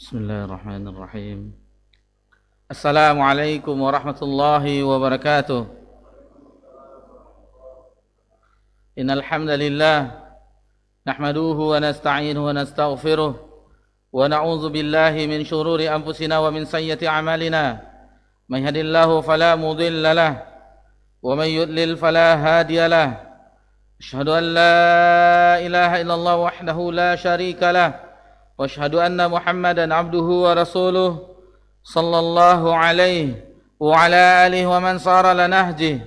Bismillahirrahmanirrahim. Assalamualaikum warahmatullahi wabarakatuh. Innal hamdalillah nahmaduhu wa nasta'inuhu wa nastaghfiruh wa na'udzu billahi min shururi anfusina wa min sayyiati a'malina. May yahdihillahu fala mudilla lahu wa may yudlil fala hadiya lahu. Asyhadu an la ilaha illallah wahdahu la syarika lahu wa asyhadu anna Muhammadan abduhu wa rasuluh sallallahu alaihi wa ala alihi wa man sara ala nahjihi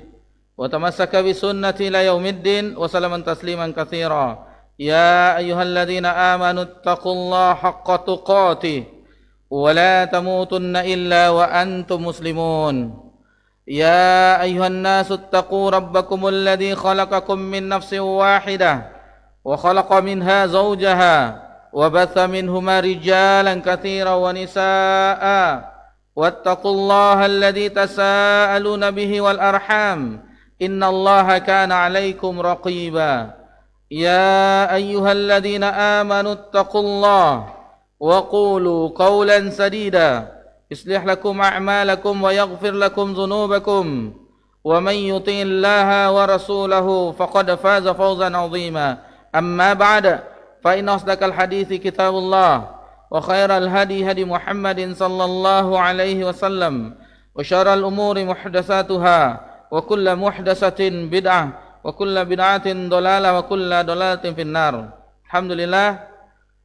wa tamassaka bi sunnati ila yaumiddin wa salaman tasliman katsira. Ya ayyuhalladzina amanu taqullaha haqqa tuqatih wa la tamutunna illa wa antum muslimun. Ya ayyuhan nasu taqu rabbakumul ladzi khalaqakum min nafsin wahidah wa khalaqa minha zawjaha وبث منهما رجالا كثيرا ونساء واتقوا الله الذي تساءلون به والأرحام إن الله كان عليكم رقيبا. يا أيها الذين آمنوا اتقوا الله وقولوا قولا سديدا يصلح لكم أعمالكم ويغفر لكم ذنوبكم ومن يطع الله ورسوله فقد فاز فوزا عظيما. أما بعد فإن أصدق الحديث كتاب الله وخير الهدي هدي محمد صلى الله عليه وسلم وشر الأمور محدثاتها وكل محدثة بدعة وكل بدعة ضلالة وكل ضلالة في النار. Alhamdulillah,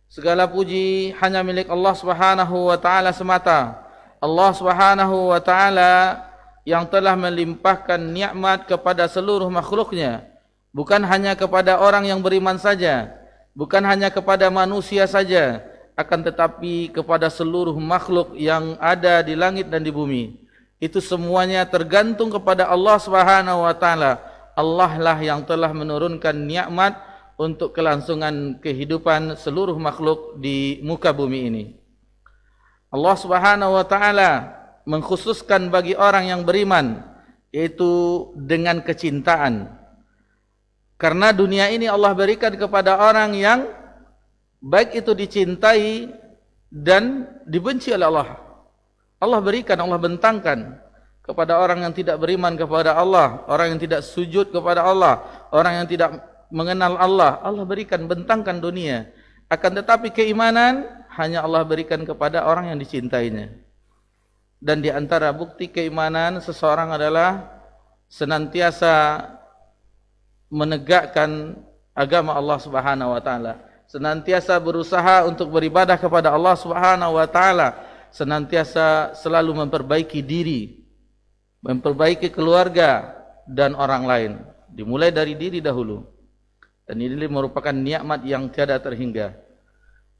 segala puji hanya milik Allah Subhanahu wa taala semata. Allah Subhanahu wa taala yang telah melimpahkan nikmat kepada seluruh makhluknya, bukan hanya kepada orang yang beriman saja, bukan hanya kepada manusia saja, akan tetapi kepada seluruh makhluk yang ada di langit dan di bumi. Itu semuanya tergantung kepada Allah Subhanahu wa taala. Allah lah yang telah menurunkan nikmat untuk kelangsungan kehidupan seluruh makhluk di muka bumi ini. Allah Subhanahu wa taala mengkhususkan bagi orang yang beriman, yaitu dengan kecintaan. Karena dunia ini Allah berikan kepada orang yang baik itu dicintai dan dibenci oleh Allah. Allah berikan, Allah bentangkan kepada orang yang tidak beriman kepada Allah, orang yang tidak sujud kepada Allah, orang yang tidak mengenal Allah. Allah berikan, bentangkan dunia. Akan tetapi keimanan hanya Allah berikan kepada orang yang dicintainya. Dan di antara bukti keimanan seseorang adalah senantiasa menegakkan agama Allah Subhanahu wa taala, senantiasa berusaha untuk beribadah kepada Allah Subhanahu wa taala, senantiasa selalu memperbaiki diri, memperbaiki keluarga dan orang lain, dimulai dari diri dahulu. Dan ini merupakan nikmat yang tiada terhingga.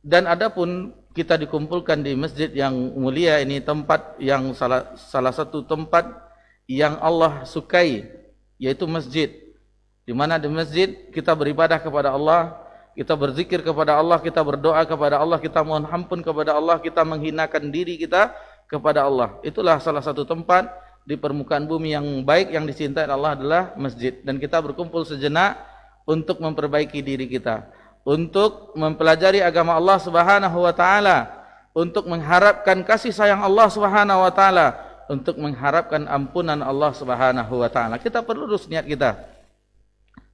Dan adapun kita dikumpulkan di masjid yang mulia ini, tempat yang salah satu tempat yang Allah sukai, yaitu masjid. Di mana di masjid kita beribadah kepada Allah, kita berzikir kepada Allah, kita berdoa kepada Allah, kita mohon ampun kepada Allah, kita menghinakan diri kita kepada Allah. Itulah salah satu tempat di permukaan bumi yang baik, yang dicintai Allah adalah masjid. Dan kita berkumpul sejenak untuk memperbaiki diri kita, untuk mempelajari agama Allah Subhanahu wa taala, untuk mengharapkan kasih sayang Allah Subhanahu wa taala, untuk mengharapkan ampunan Allah Subhanahu wa taala. Kita perlu lurus niat kita.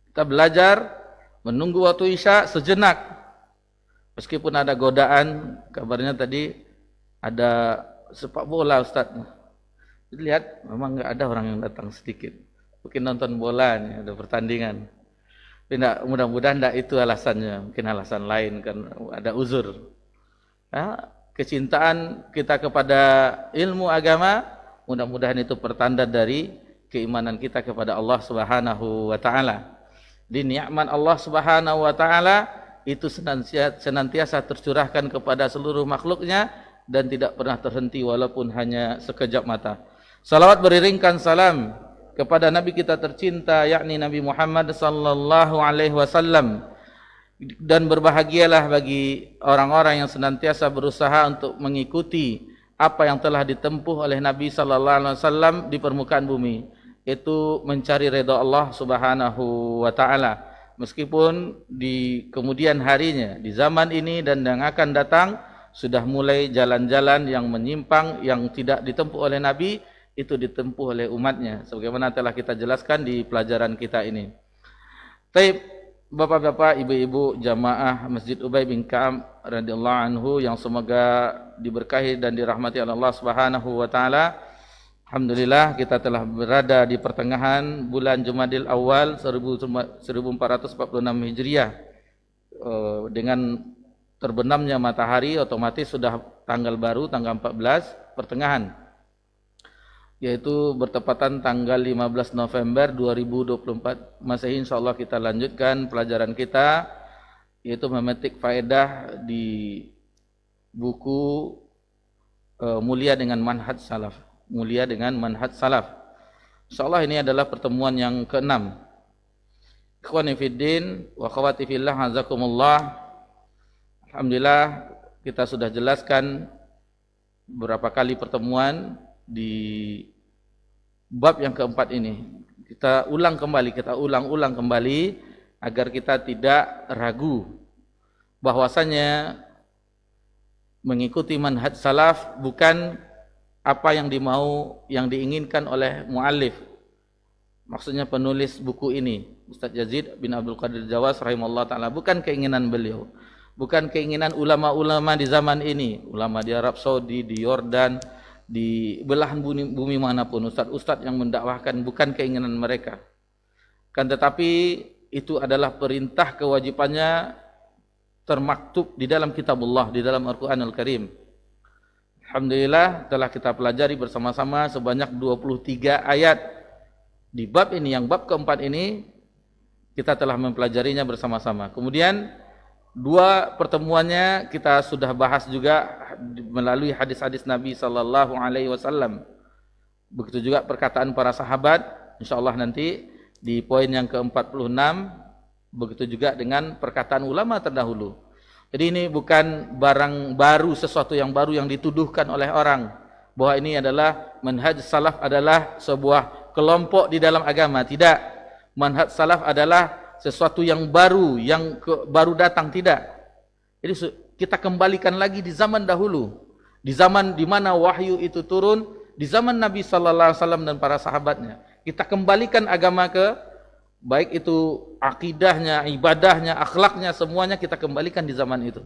Kita belajar menunggu waktu Isya sejenak. Meskipun ada godaan, kabarnya tadi ada sepak bola Ustaz. Lihat, memang enggak ada orang yang datang sedikit. Mungkin nonton bola nih, ada pertandingan. Tapi mudah-mudahan enggak itu alasannya, mungkin alasan lain kan, ada uzur. Nah, kecintaan kita kepada ilmu agama, mudah-mudahan itu pertanda dari keimanan kita kepada Allah Subhanahu wa taala. Di nikmat Allah Subhanahu wa taala itu senantiasa tercurahkan kepada seluruh makhluknya dan tidak pernah terhenti walaupun hanya sekejap mata. Salawat beriringkan salam kepada Nabi kita tercinta, yakni Nabi Muhammad sallallahu alaihi wasallam, dan berbahagialah bagi orang-orang yang senantiasa berusaha untuk mengikuti apa yang telah ditempuh oleh Nabi sallallahu alaihi wasallam di permukaan bumi, yaitu mencari redha Allah Subhanahu wa taala. Meskipun di kemudian harinya, di zaman ini dan yang akan datang, sudah mulai jalan-jalan yang menyimpang, yang tidak ditempuh oleh Nabi, itu ditempuh oleh umatnya. Sebagaimana telah kita jelaskan di pelajaran kita ini. Taib, bapak-bapak, ibu-ibu, jamaah Masjid Ubay bin Ka'ab radhiyallahu anhu yang semoga diberkahi dan dirahmati oleh Allah Subhanahu wa taala. Alhamdulillah kita telah berada di pertengahan bulan Jumadil Awal 1446 Hijriah. Dengan terbenamnya matahari otomatis sudah tanggal baru, tanggal 14 pertengahan, yaitu bertepatan tanggal 15 November 2024 Masehi. Insyaallah kita lanjutkan pelajaran kita, yaitu memetik faedah di buku Mulia dengan Manhaj Salaf. Mulia dengan Manhaj Salaf. Insyaallah ini adalah pertemuan yang ke-6. Ikhwani fiddin wa akhwati fillah, azakumullah. Alhamdulillah kita sudah jelaskan beberapa kali pertemuan di bab yang keempat ini. Kita ulang kembali agar kita tidak ragu bahwasanya mengikuti manhaj salaf bukan apa yang diinginkan oleh muallif. Maksudnya penulis buku ini, Ustaz Yazid bin Abdul Qadir Jawas rahimahullah taala, bukan keinginan beliau. Bukan keinginan ulama-ulama di zaman ini, ulama di Arab Saudi, di Yordan, di belahan bumi manapun, ustaz-ustaz yang mendakwahkan, bukan keinginan mereka. Kan tetapi itu adalah perintah kewajibannya termaktub di dalam kitabullah, di dalam Al-Quranul Karim. Alhamdulillah telah kita pelajari bersama-sama sebanyak 23 ayat di bab ini. Yang bab keempat ini kita telah mempelajarinya bersama-sama. Kemudian dua pertemuannya kita sudah bahas juga melalui hadis-hadis Nabi sallallahu alaihi wasallam. Begitu juga perkataan para sahabat. Insyaallah nanti di poin yang ke-46, begitu juga dengan perkataan ulama terdahulu. Jadi ini bukan barang baru, sesuatu yang baru yang dituduhkan oleh orang bahwa ini adalah manhaj salaf, adalah sebuah kelompok di dalam agama. Tidak. Manhaj salaf adalah sesuatu yang baru, baru datang, tidak. Jadi kita kembalikan lagi di zaman dahulu, di zaman di mana wahyu itu turun, di zaman Nabi sallallahu alaihi wasallam dan para sahabatnya. Kita kembalikan agama ke, baik itu akidahnya, ibadahnya, akhlaknya, semuanya kita kembalikan di zaman itu.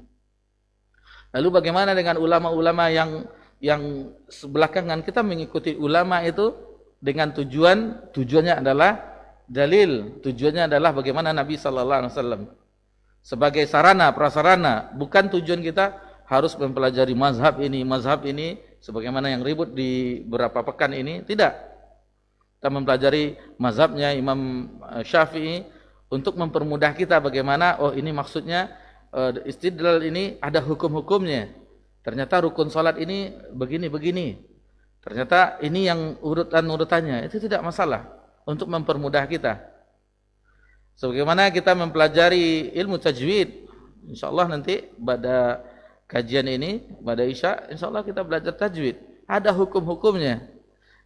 Lalu bagaimana dengan ulama-ulama yang belakangan? Kita mengikuti ulama itu dengan tujuannya adalah dalil, tujuannya adalah bagaimana Nabi sallallahu alaihi wasallam sebagai sarana prasarana, bukan tujuan kita harus mempelajari mazhab ini sebagaimana yang ribut di beberapa pekan ini. Tidak. Kita mempelajari mazhabnya Imam Syafi'i untuk mempermudah kita bagaimana, oh ini maksudnya istidlal ini ada hukum-hukumnya. Ternyata rukun salat ini begini-begini. Ternyata ini yang urutannya, itu tidak masalah. Untuk mempermudah kita. Sebagaimana kita mempelajari ilmu tajwid, insyaallah nanti pada kajian ini, pada Isya, insyaallah kita belajar tajwid. Ada hukum-hukumnya.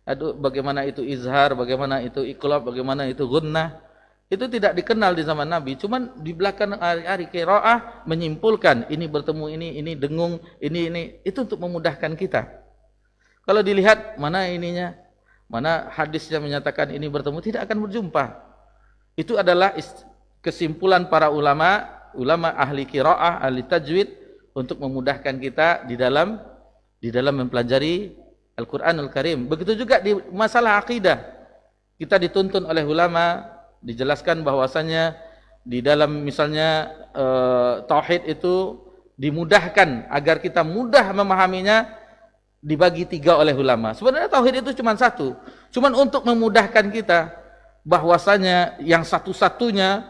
Ada bagaimana itu izhar, bagaimana itu iqlab, bagaimana itu gunnah. Itu tidak dikenal di zaman Nabi. Cuman di belakang hari-hari qiraah menyimpulkan ini bertemu ini dengung, ini. Itu untuk memudahkan kita. Kalau dilihat mana ininya, mana hadis yang menyatakan ini bertemu, tidak akan berjumpa. Itu adalah kesimpulan para ulama ahli qiraah, ahli tajwid, untuk memudahkan kita di dalam mempelajari Al-Quranul Karim. Begitu juga di masalah akidah. Kita dituntun oleh ulama, dijelaskan bahwasanya di dalam misalnya tauhid itu dimudahkan agar kita mudah memahaminya, dibagi 3 oleh ulama. Sebenarnya tauhid itu cuma satu. Cuman untuk memudahkan kita bahwasanya yang satu-satunya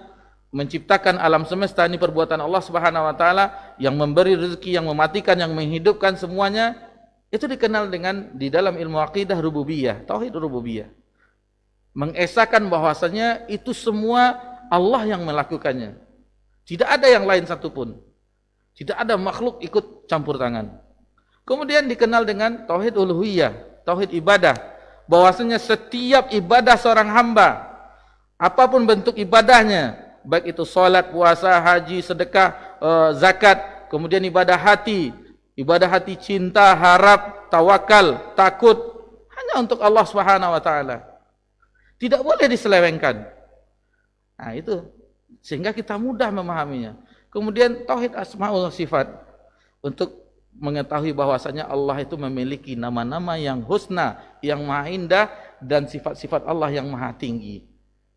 menciptakan alam semesta ini perbuatan Allah Subhanahu wa taala, yang memberi rezeki, yang mematikan, yang menghidupkan, semuanya itu dikenal dengan di dalam ilmu akidah rububiyah, tauhid rububiyah. Mengesahkan bahwasanya itu semua Allah yang melakukannya. Tidak ada yang lain satupun. Tidak ada makhluk ikut campur tangan. Kemudian dikenal dengan tauhid uluhiyah, tauhid ibadah, bahwasanya setiap ibadah seorang hamba, apapun bentuk ibadahnya, baik itu salat, puasa, haji, sedekah, zakat, kemudian ibadah hati, Ibadah hati cinta, harap, tawakal, takut hanya untuk Allah Subhanahu wa taala. Tidak boleh diselewengkan. Nah, itu sehingga kita mudah memahaminya. Kemudian tauhid asmaul sifat, untuk mengetahui bahwasanya Allah itu memiliki nama-nama yang husna, yang maha indah, dan sifat-sifat Allah yang maha tinggi.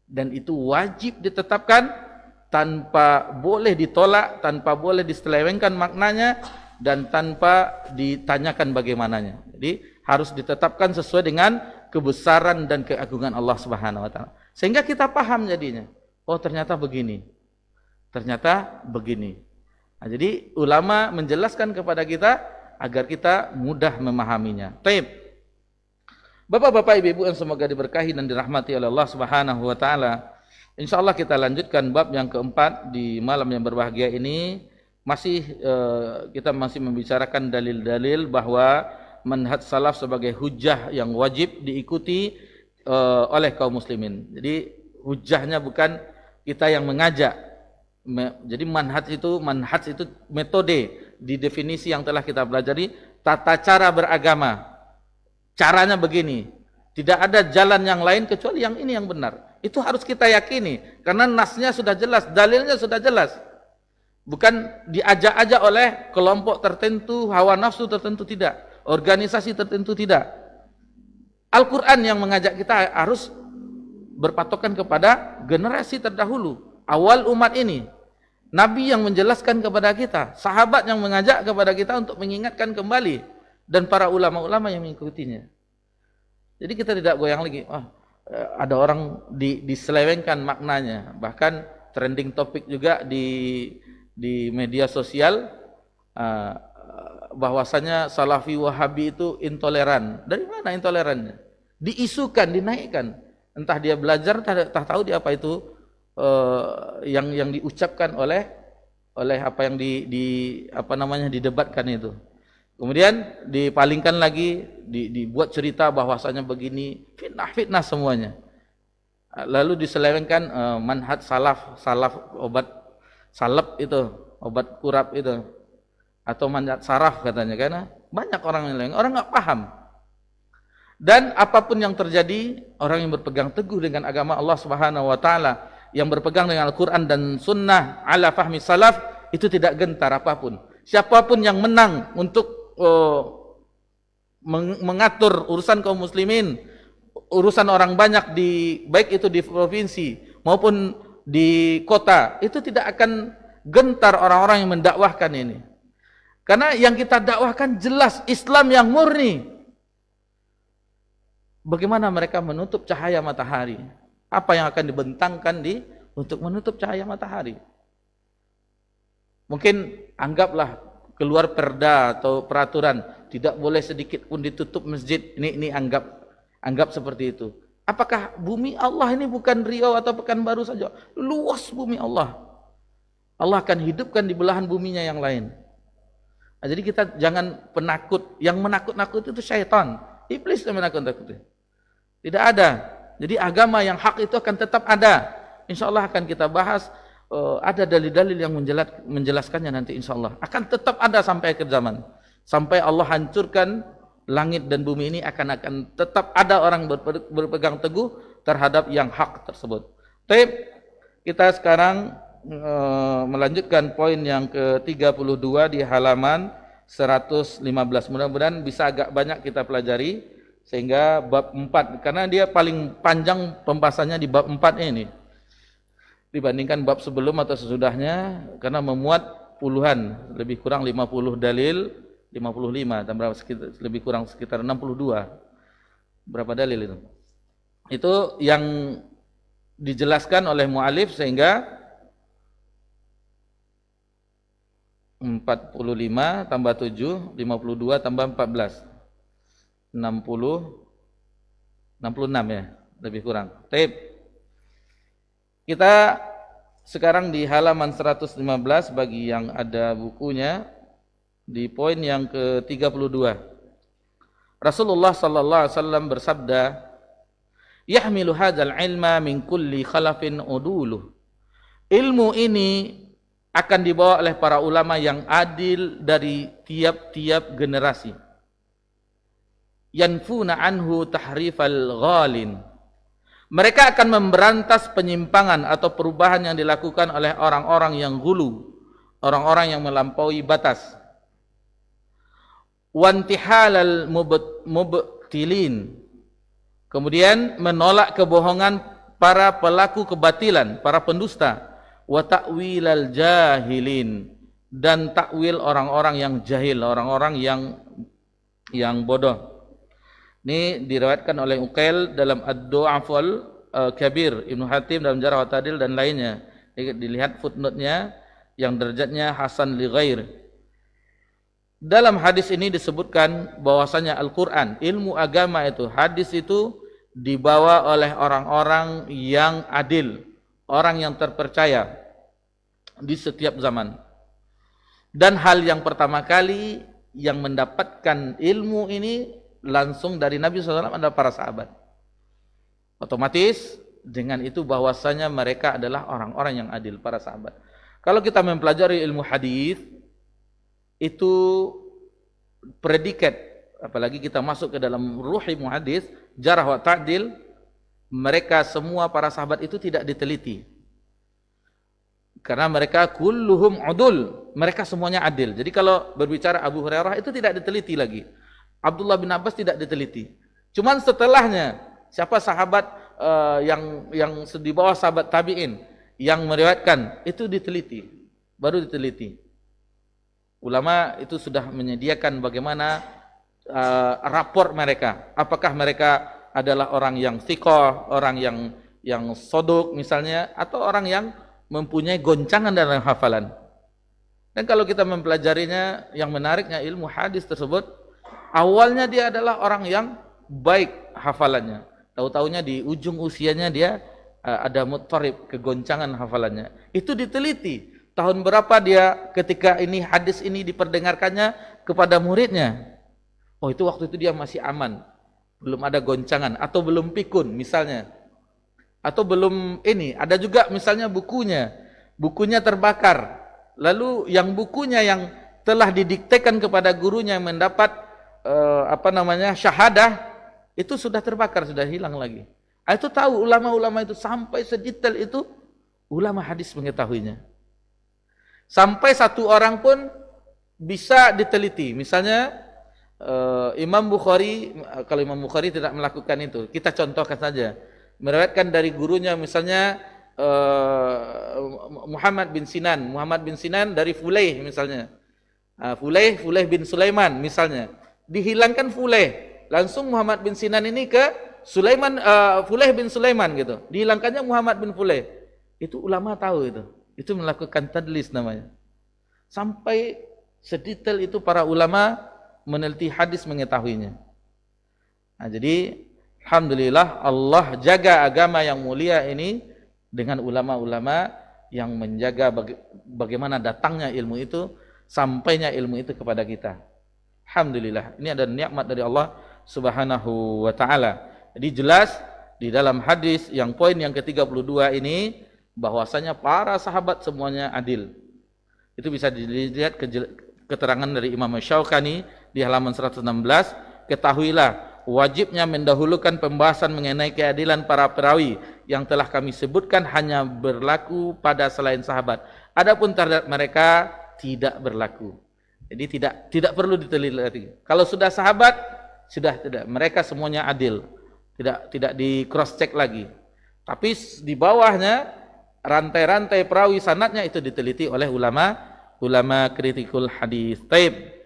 Dan itu wajib ditetapkan tanpa boleh ditolak, tanpa boleh diselewengkan maknanya, dan tanpa ditanyakan bagaimananya. Jadi harus ditetapkan sesuai dengan kebesaran dan keagungan Allah Subhanahu wa taala. Sehingga kita paham jadinya. Oh, ternyata begini. Ternyata begini. Nah, jadi ulama menjelaskan kepada kita agar kita mudah memahaminya. Taib. Bapak-bapak, ibu-ibu yang semoga diberkahi dan dirahmati oleh Allah Subhanahu wa taala. Insyaallah kita lanjutkan bab yang keempat di malam yang berbahagia ini. Kita masih membicarakan dalil-dalil bahwa manhaj salaf sebagai hujjah yang wajib diikuti oleh kaum muslimin. Jadi hujjahnya bukan kita yang mengajak. Jadi manhaj itu metode, di definisi yang telah kita pelajari, tata cara beragama. Caranya begini. Tidak ada jalan yang lain kecuali yang ini yang benar. Itu harus kita yakini karena nasnya sudah jelas, dalilnya sudah jelas. Bukan diajak-ajak oleh kelompok tertentu, hawa nafsu tertentu, tidak. Organisasi tertentu, tidak. Al-Quran yang mengajak kita harus berpatokan kepada generasi terdahulu, awal umat ini. Nabi yang menjelaskan kepada kita, sahabat yang mengajak kepada kita untuk mengingatkan kembali, dan para ulama-ulama yang mengikutinya. Jadi kita tidak goyang lagi. Ada orang diselewengkan maknanya. Bahkan trending topik juga di media sosial, bahwasanya Salafi Wahabi itu intoleran. Dari mana intolerannya? Diisukan, dinaikkan. Entah dia belajar, entah tahu dia apa itu yang diucapkan oleh apa yang didebatkan itu. Kemudian dipalingkan lagi, dibuat cerita bahwasanya begini, fitnah semuanya. Lalu diselewengkan manhaj salaf salep itu, obat kurap itu, atau manhaj saraf katanya, karena banyak orang yang lain, orang nggak paham. Dan apapun yang terjadi, orang yang berpegang teguh dengan agama Allah Subhanahu wa taala, yang berpegang dengan Al-Qur'an dan Sunnah ala fahmi salaf, itu tidak gentar apapun. Siapapun yang menang untuk mengatur urusan kaum muslimin, urusan orang banyak baik itu di provinsi maupun di kota, itu tidak akan gentar orang-orang yang mendakwahkan ini. Karena yang kita dakwahkan jelas Islam yang murni. Bagaimana mereka menutup cahaya matahari? Apa yang akan dibentangkan untuk menutup cahaya matahari? Mungkin anggaplah keluar perda atau peraturan, tidak boleh sedikit pun ditutup masjid. Ini anggap seperti itu. Apakah bumi Allah ini bukan Riau atau Pekanbaru saja? Luas bumi Allah. Allah akan hidupkan di belahan buminya yang lain. Nah, jadi kita jangan penakut. Yang menakut-nakut itu syaitan, iblis yang menakut-nakuti. Tidak ada. Jadi agama yang hak itu akan tetap ada. Insya Allah akan kita bahas. Ada dalil-dalil yang menjelaskannya nanti insya Allah. Akan tetap ada sampai akhir zaman. Sampai Allah hancurkan langit dan bumi ini, akan tetap ada orang berpegang teguh terhadap yang hak tersebut. Baik, kita sekarang melanjutkan poin yang ke-32 di halaman 115. Mudah-mudahan bisa agak banyak kita pelajari, sehingga bab 4, karena dia paling panjang pembahasannya di bab 4 ini dibandingkan bab sebelum atau sesudahnya, karena memuat puluhan, lebih kurang 50 dalil, 55 dan berapa, lebih kurang sekitar 62. Berapa dalil itu? Itu yang dijelaskan oleh mu'alif, sehingga 45 tambah 7, 52 tambah 14, 60, 66 ya, lebih kurang. Taib. Kita sekarang di halaman 115 bagi yang ada bukunya, di poin yang ke-32. Rasulullah sallallahu alaihi wasallam bersabda, "Yahmilu hadzal ilma min kulli khalafin uduluh." Ilmu ini akan dibawa oleh para ulama yang adil dari tiap-tiap generasi. Yanfuna anhu tahrifal ghalin. Mereka akan memberantas penyimpangan atau perubahan yang dilakukan oleh orang-orang yang ghulu, orang-orang yang melampaui batas. Wantihalal mubtilin. Kemudian menolak kebohongan para pelaku kebatilan, para pendusta. Wa ta'wilal jahilin, dan takwil orang-orang yang jahil, orang-orang yang bodoh. Ini diriwayatkan oleh Uqail dalam Ad-Du'aful Kabir, Ibnu Hatim dalam Jarh wa Ta'dil dan lainnya. Dilihat footnote-nya yang derajatnya hasan li ghair. Dalam hadis ini disebutkan bahwasanya Al-Qur'an, ilmu agama itu, hadis itu dibawa oleh orang-orang yang adil, orang yang terpercaya di setiap zaman. Dan hal yang pertama kali yang mendapatkan ilmu ini langsung dari Nabi SAW adalah para sahabat. Otomatis dengan itu bahwasanya mereka adalah orang-orang yang adil, para sahabat. Kalau kita mempelajari ilmu hadis itu predikat, apalagi kita masuk ke dalam ruh ilmu hadis, jarh wa ta'dil, mereka semua para sahabat itu tidak diteliti. Karena mereka kulluhum udul, mereka semuanya adil. Jadi kalau berbicara Abu Hurairah itu tidak diteliti lagi. Abdullah bin Abbas tidak diteliti. Cuman setelahnya siapa sahabat yang di bawah sahabat tabi'in yang meriwayatkan itu diteliti, baru diteliti. Ulama itu sudah menyediakan bagaimana rapor mereka. Apakah mereka adalah orang yang thiqah, orang yang sodok misalnya, atau orang yang mempunyai goncangan dalam hafalan. Dan kalau kita mempelajarinya, yang menariknya ilmu hadis tersebut, awalnya dia adalah orang yang baik hafalannya. Tahu-taunya di ujung usianya dia ada muttarib, kegoncangan hafalannya. Itu diteliti. Tahun berapa dia ketika ini hadis ini diperdengarkannya kepada muridnya. Oh, itu waktu itu dia masih aman. Belum ada goncangan atau belum pikun misalnya. Atau belum ini, ada juga misalnya bukunya terbakar. Lalu yang bukunya yang telah didiktekan kepada gurunya yang mendapat syahadah itu sudah terbakar, sudah hilang lagi. Itu tahu ulama-ulama itu sampai sedetail itu ulama hadis mengetahuinya. Sampai satu orang pun bisa diteliti. Misalnya Imam Bukhari, kalau Imam Bukhari tidak melakukan itu, kita contohkan saja. Meriwayatkan dari gurunya misalnya Muhammad bin Sinan dari Fulaih misalnya. Fulaih bin Sulaiman misalnya. Dihilangkan Fulaih, langsung Muhammad bin Sinan ini ke Sulaiman, Fulaih bin Sulaiman gitu. Dihilangkannya Muhammad bin Fulaih. Itu ulama tahu itu. Itu melakukan tadlis namanya. Sampai sedetail itu para ulama meneliti hadis mengetahuinya. Nah, jadi alhamdulillah Allah jaga agama yang mulia ini dengan ulama-ulama yang menjaga bagaimana datangnya ilmu itu, sampainya ilmu itu kepada kita. Alhamdulillah, ini ada nikmat dari Allah Subhanahu wa taala. Jadi jelas di dalam hadis yang poin yang ke-32 ini bahwasanya para sahabat semuanya adil. Itu bisa dilihat keterangan dari Imam Syaukani di halaman 116, ketahuilah wajibnya mendahulukan pembahasan mengenai keadilan para perawi yang telah kami sebutkan hanya berlaku pada selain sahabat. Adapun terhadap mereka tidak berlaku. Jadi tidak perlu diteliti. Kalau sudah sahabat, sudah tidak. Mereka semuanya adil. Tidak di cross check lagi. Tapi di bawahnya rantai-rantai perawi sanadnya itu diteliti oleh ulama kritikul hadis. Taib.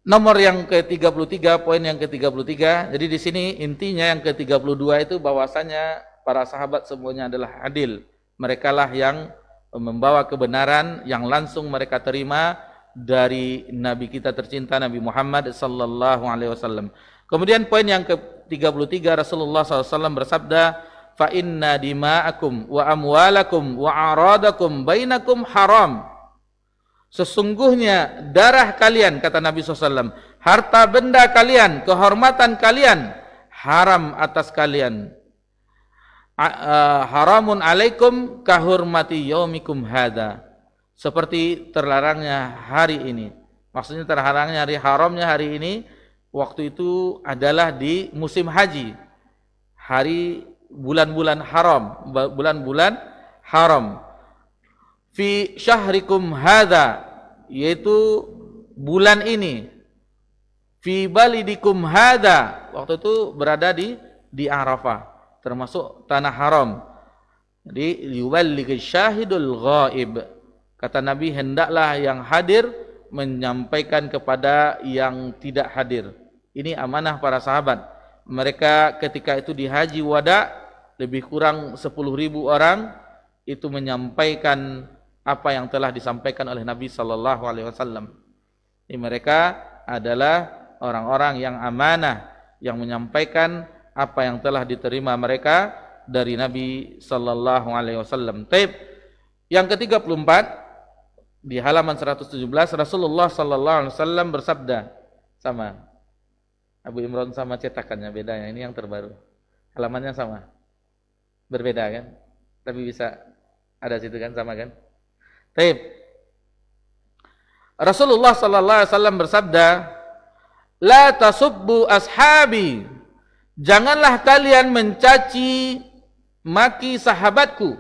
Nomor yang ke-33, poin yang ke-33. Jadi di sini intinya yang ke-32 itu bahwasanya para sahabat semuanya adalah adil. Merekalah yang membawa kebenaran yang langsung mereka terima dari Nabi kita tercinta Nabi Muhammad sallallahu alaihi wasallam. Kemudian poin yang ke-33, Rasulullah SAW bersabda, "Fa inna dima'akum wa amwalakum wa aradakum bainakum haram." Sesungguhnya darah kalian, kata Nabi SAW, harta benda kalian, kehormatan kalian haram atas kalian. haramun alaikum kahurmati yaumikum hadza. Seperti terlarangnya hari ini. Maksudnya terlarangnya hari haramnya hari ini waktu itu adalah di musim haji. Hari bulan-bulan haram, bulan-bulan haram. Fi syahrikum hadza, yaitu bulan ini. Fi balidikum hadza, waktu itu berada di Arafah, termasuk tanah haram. Jadi yuballigh syahidul ghaib. Kata Nabi, hendaklah yang hadir menyampaikan kepada yang tidak hadir. Ini amanah para sahabat. Mereka ketika itu di haji wada, lebih kurang 10.000 orang itu menyampaikan apa yang telah disampaikan oleh Nabi sallallahu alaihi wasallam. Ini mereka adalah orang-orang yang amanah, yang menyampaikan apa yang telah diterima mereka dari Nabi sallallahu alaihi wasallam. Taib. Yang ke-34 di halaman 117, Rasulullah sallallahu alaihi wasallam bersabda, sama Abu Imran sama cetakannya bedanya, ini yang terbaru. Halamannya sama. Berbeda kan? Tapi bisa ada situ kan, sama kan? Taib. Rasulullah sallallahu alaihi wasallam bersabda, "La tasubbu ashabi." Janganlah kalian mencaci maki sahabatku.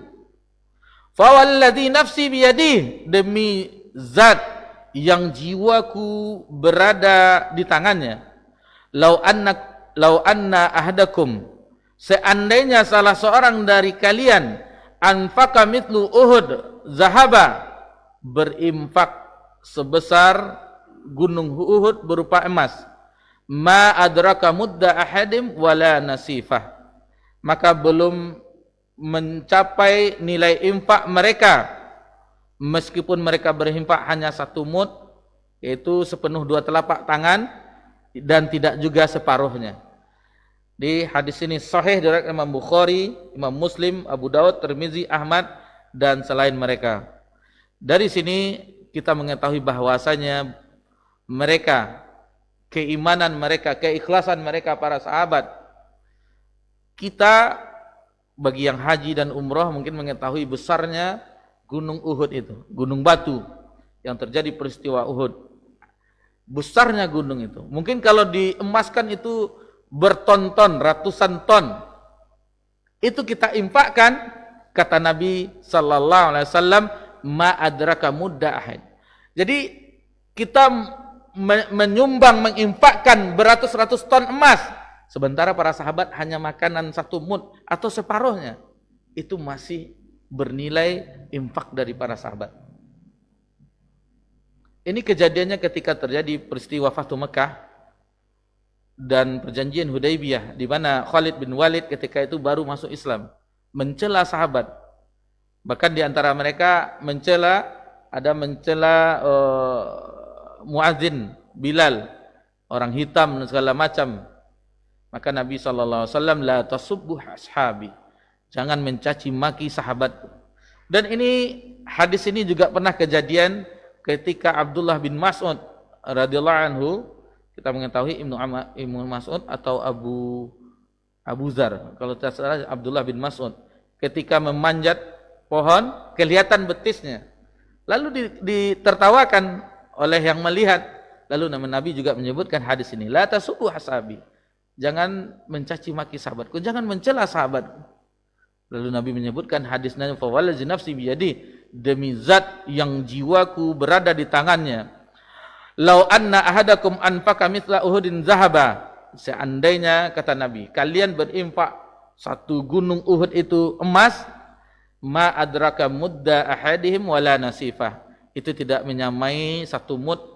Fa walladzi nafsi biyadihi, demi zat yang jiwaku berada di tangannya. Lau anna ahadakum, seandainya salah seorang dari kalian anfaqa mithlu Uhud zahaba, berinfak sebesar gunung Uhud berupa emas, ma adraka mudda ahadim wala nasifah, maka belum mencapai nilai infak mereka meskipun mereka berinfak hanya 1 mud, yaitu sepenuh 2 telapak tangan, dan tidak juga separuhnya. Di hadis ini sahih dari Imam Bukhari, Imam Muslim, Abu Daud, Tirmizi, Ahmad, dan selain mereka. Dari sini kita mengetahui bahwasanya mereka, keimanan mereka, keikhlasan mereka para sahabat. Kita bagi yang haji dan umrah mungkin mengetahui besarnya gunung Uhud itu, gunung batu yang terjadi peristiwa Uhud. Besarnya gunung itu. Mungkin kalau diemaskan itu berton-ton, ratusan ton. Itu kita infakkan, kata Nabi sallallahu alaihi wasallam, ma adraka mudda ahad. Jadi kita menyumbang, menginfakkan beratus-ratus ton emas, sementara para sahabat hanya makanan 1 mud atau separuhnya. Itu masih bernilai infak dari para sahabat. Ini kejadiannya ketika terjadi peristiwa Fathu Mekah dan perjanjian Hudaybiyah, di mana Khalid bin Walid ketika itu baru masuk Islam, mencela sahabat. Bahkan di antara mereka ada mencela muadzin Bilal, orang hitam dan segala macam. Maka Nabi sallallahu alaihi wasallam, la tasubbu ashabi, jangan mencaci maki sahabatku. Dan ini hadis ini juga pernah kejadian ketika Abdullah bin Mas'ud radhiyallahu anhu, kita mengetahui Ibnu Mas'ud atau Abu Dzar, kalau tidak salah Abdullah bin Mas'ud, ketika memanjat pohon kelihatan betisnya, lalu ditertawakan oleh yang melihat. Lalu Nabi juga menyebutkan hadis ini, la tasubbu ashabi, jangan mencaci maki sahabatku, jangan mencela sahabatku. Lalu Nabi menyebutkan hadisnya, fa wallazi nafsi biyadi, demi zat yang jiwaku berada di tangannya, lau anna ahadakum anfaqa mithla Uhudin zahaba, seandainya kata Nabi kalian berinfak 1 gunung Uhud itu emas, ma adraka mudda ahadihim wala nasifah, itu tidak menyamai 1 mud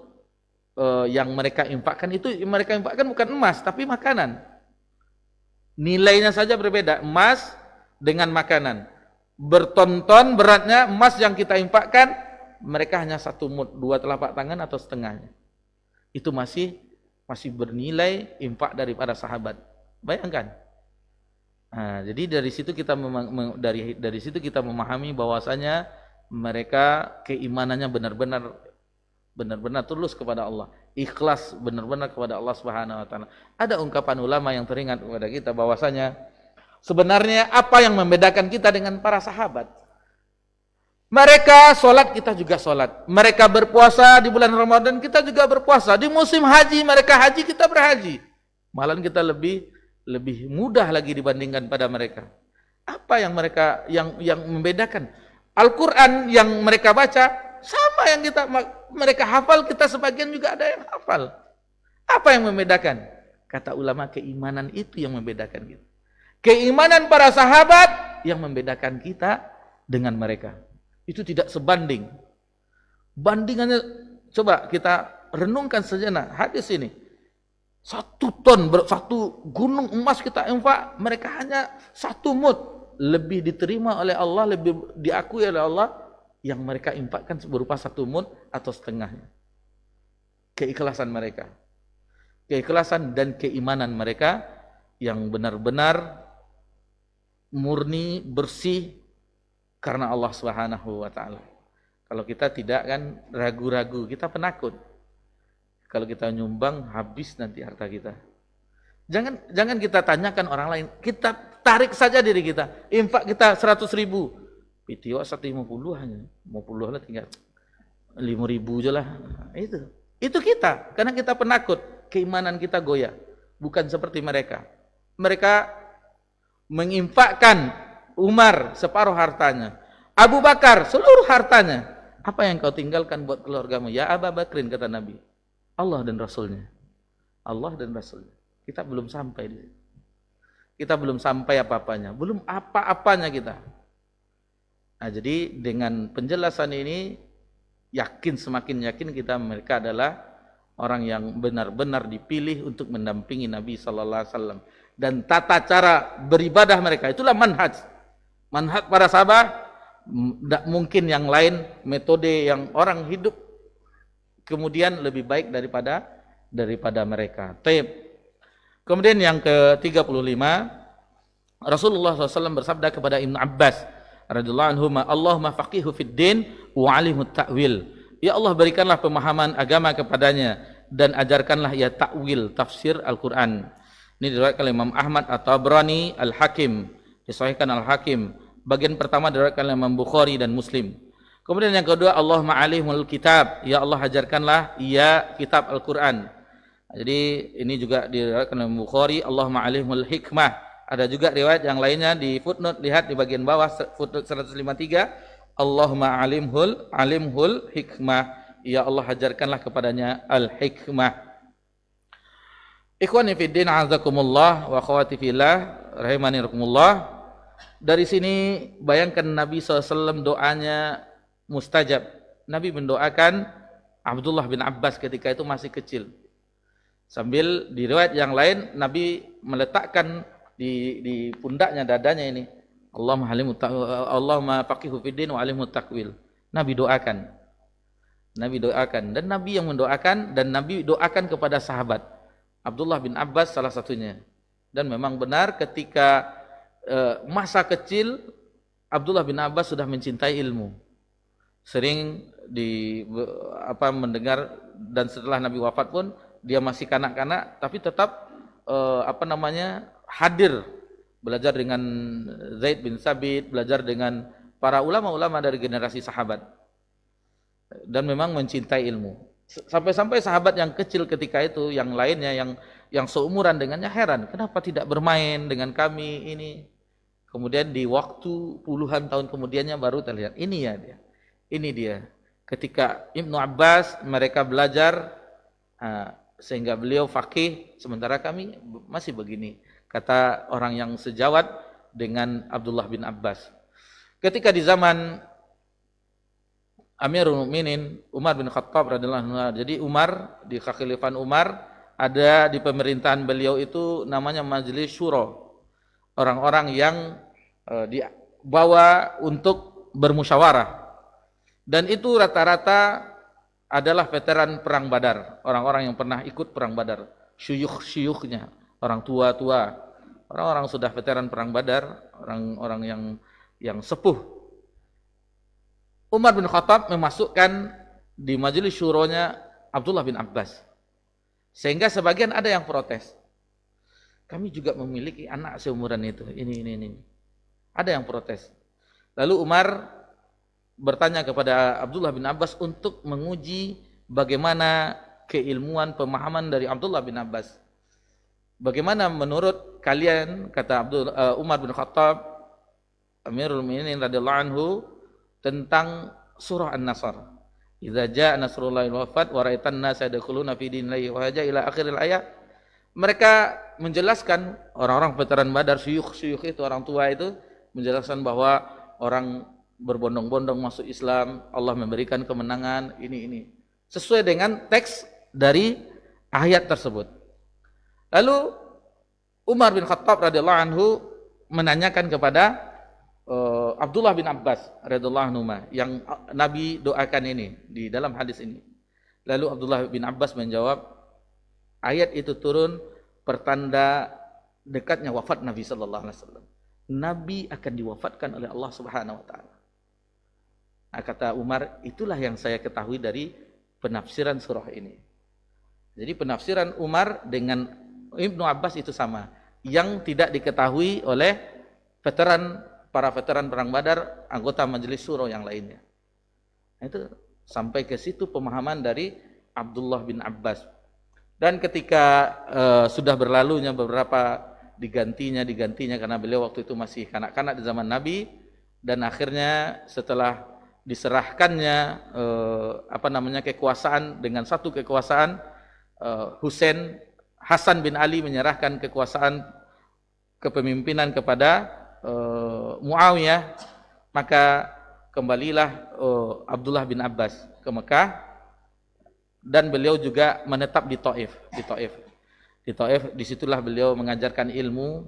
yang mereka infakkan. Itu mereka infakkan bukan emas tapi makanan, nilainya saja berbeda, emas dengan makanan. Berton-ton beratnya emas yang kita infakkan, mereka hanya 1 mud, 2 telapak tangan atau setengahnya. Itu masih bernilai infak daripada sahabat. Bayangkan. Nah, jadi dari situ kita dari situ kita memahami bahwasanya mereka keimanannya benar-benar tulus kepada Allah, ikhlas benar-benar kepada Allah Subhanahu wa taala. Ada ungkapan ulama yang teringat kepada kita bahwasanya Sebenarnya apa yang membedakan kita dengan para sahabat? Mereka sholat, kita juga sholat. Mereka berpuasa di bulan Ramadan, kita juga berpuasa. Di musim haji, mereka haji, kita berhaji. Malahan kita lebih mudah lagi dibandingkan pada mereka. Apa yang yang membedakan? Al-Quran yang mereka baca sama yang mereka hafal, kita sebagian juga ada yang hafal. Apa yang membedakan? Kata ulama, keimanan itu yang membedakan kita. Keimanan para sahabat yang membedakan kita dengan mereka. Itu tidak sebanding. Bandingannya, coba kita renungkan sejenak hadis ini. 1 ton, 1 gunung emas kita infak, mereka hanya 1 mud. Lebih diterima oleh Allah, lebih diakui oleh Allah yang mereka infakkan berupa 1 mud atau setengahnya. Keikhlasan mereka. Keikhlasan dan keimanan mereka yang benar-benar murni, bersih karena Allah Subhanahu wa taala. Kalau kita tidak kan ragu-ragu, kita penakut. Kalau kita nyumbang habis nanti harta kita. Jangan kita tanyakan orang lain, kita tarik saja diri kita. Infak kita 100.000. Pitiwa 150 hanya. 50 lah tinggal 5.000 aja lah. Itu kita, karena kita penakut, keimanan kita goyah. Bukan seperti mereka. Mereka menginfakkan Umar separuh hartanya, Abu Bakar seluruh hartanya. Apa yang kau tinggalkan buat keluargamu? Ya Abu Bakrin, kata Nabi. Allah dan Rasulnya. Allah dan Rasulnya. Kita belum sampai di situ. Kita belum sampai apa-apanya. Belum apa-apanya kita. Nah, jadi dengan penjelasan ini, semakin yakin kita mereka adalah orang yang benar-benar dipilih untuk mendampingi Nabi Sallallahu Alaihi Wasallam. Dan tata cara beribadah mereka, itulah manhaj. Manhaj para sahabat, tidak mungkin yang lain, metode yang orang hidup kemudian lebih baik daripada mereka. Taib. Kemudian yang ke-35, Rasulullah SAW bersabda kepada Ibnu Abbas radhiyallahu anhu, Allahumma faqihu fid din wa 'alimhu ta'wil. Ya Allah, berikanlah pemahaman agama kepadanya dan ajarkanlah ia ta'wil, tafsir Al-Qur'an. Ini diriwayatkan oleh Imam Ahmad At-Tabrani, Al-Hakim, disahihkan Al-Hakim. Bagian pertama diriwayatkan oleh Imam Bukhari dan Muslim. Kemudian yang kedua, Allahumma 'alimhul kitab. Ya Allah, ajarkanlah ia kitab Al-Qur'an. Jadi ini juga diriwayatkan oleh Bukhari, Allahumma 'alimhul hikmah. Ada juga riwayat yang lainnya di footnote, lihat di bagian bawah footnote 153, Allahumma 'alimhul hikmah. Ya Allah, ajarkanlah kepadanya al-hikmah. Ikhwani fiddin, azakumullah wa akhwati fillah, rahimani rahimakumullah. Dari sini bayangkan Nabi SAW doanya mustajab. Nabi mendoakan Abdullah bin Abbas ketika itu masih kecil. Sambil di riwayat yang lain Nabi meletakkan di pundaknya, dadanya ini, Allahumma faqihu fiddin wa 'alimhu takwil. Nabi doakan. Dan Nabi yang mendoakan, dan Nabi doakan kepada sahabat. Abdullah bin Abbas salah satunya. Dan memang benar ketika masa kecil Abdullah bin Abbas sudah mencintai ilmu. Sering mendengar, dan setelah Nabi wafat pun dia masih kanak-kanak tapi tetap hadir belajar dengan Zaid bin Sabit, belajar dengan para ulama-ulama dari generasi sahabat. Dan memang mencintai ilmu. Sampai-sampai sahabat yang kecil ketika itu, yang lainnya yang seumuran dengannya heran, kenapa tidak bermain dengan kami ini. Kemudian di waktu puluhan tahun kemudiannya baru terlihat, ini dia. Ketika Ibnu Abbas mereka belajar sehingga beliau faqih, sementara kami masih begini. Kata orang yang sejawat dengan Abdullah bin Abbas. Ketika di zaman Amirul Mukminin Umar bin Khattab radhiyallahu anhu. Jadi Umar, di kekhilafan Umar, ada di pemerintahan beliau itu namanya Majelis Syuro. Orang-orang yang dibawa untuk bermusyawarah. Dan itu rata-rata adalah veteran perang Badar, orang-orang yang pernah ikut perang Badar, syuyukh-syuyukhnya, orang tua-tua, orang-orang sudah veteran perang Badar, orang-orang yang sepuh. Umar bin Khattab memasukkan di majelis syuronya Abdullah bin Abbas. Sehingga sebagian ada yang protes. kami juga memiliki anak seumuran itu. Ini. Ada yang protes. Lalu Umar bertanya kepada Abdullah bin Abbas untuk menguji bagaimana keilmuan pemahaman dari Abdullah bin Abbas. Bagaimana menurut kalian, kata Umar bin Khattab, Amirul Mukminin radhiyallahu anhu, tentang surah An-Nasr. Idza jaa nasrullahi wal fath wa ra'aitan nasa yadkhuluna fi dinillahi afwaja ila akhiril ayat. Mereka menjelaskan, orang-orang veteran Badar, syuyukh itu, orang tua itu menjelaskan bahwa orang berbondong-bondong masuk Islam, Allah memberikan kemenangan, ini. Sesuai dengan teks dari ayat tersebut. Lalu Umar bin Khattab radhiyallahu anhu menanyakan kepada Abdullah bin Abbas radhiyallahu anhu yang Nabi doakan ini di dalam hadis ini. Lalu Abdullah bin Abbas menjawab, ayat itu turun pertanda dekatnya wafat Nabi sallallahu alaihi wasallam. Nabi akan diwafatkan oleh Allah Subhanahu wa taala. Kata Umar, itulah yang saya ketahui dari penafsiran surah ini. Jadi penafsiran Umar dengan Ibnu Abbas itu sama, yang tidak diketahui oleh para veteran perang Badar, anggota majelis syuro yang lainnya. Itu sampai ke situ pemahaman dari Abdullah bin Abbas. Dan ketika sudah berlalunya beberapa digantinya karena beliau waktu itu masih kanak-kanak di zaman Nabi, dan akhirnya setelah diserahkannya kekuasaan, dengan satu kekuasaan, Hasan bin Ali menyerahkan kekuasaan kepemimpinan kepada Muawiyah, maka kembalilah Abdullah bin Abbas ke Mekah, dan beliau juga menetap di Taif. Disitulah beliau mengajarkan ilmu.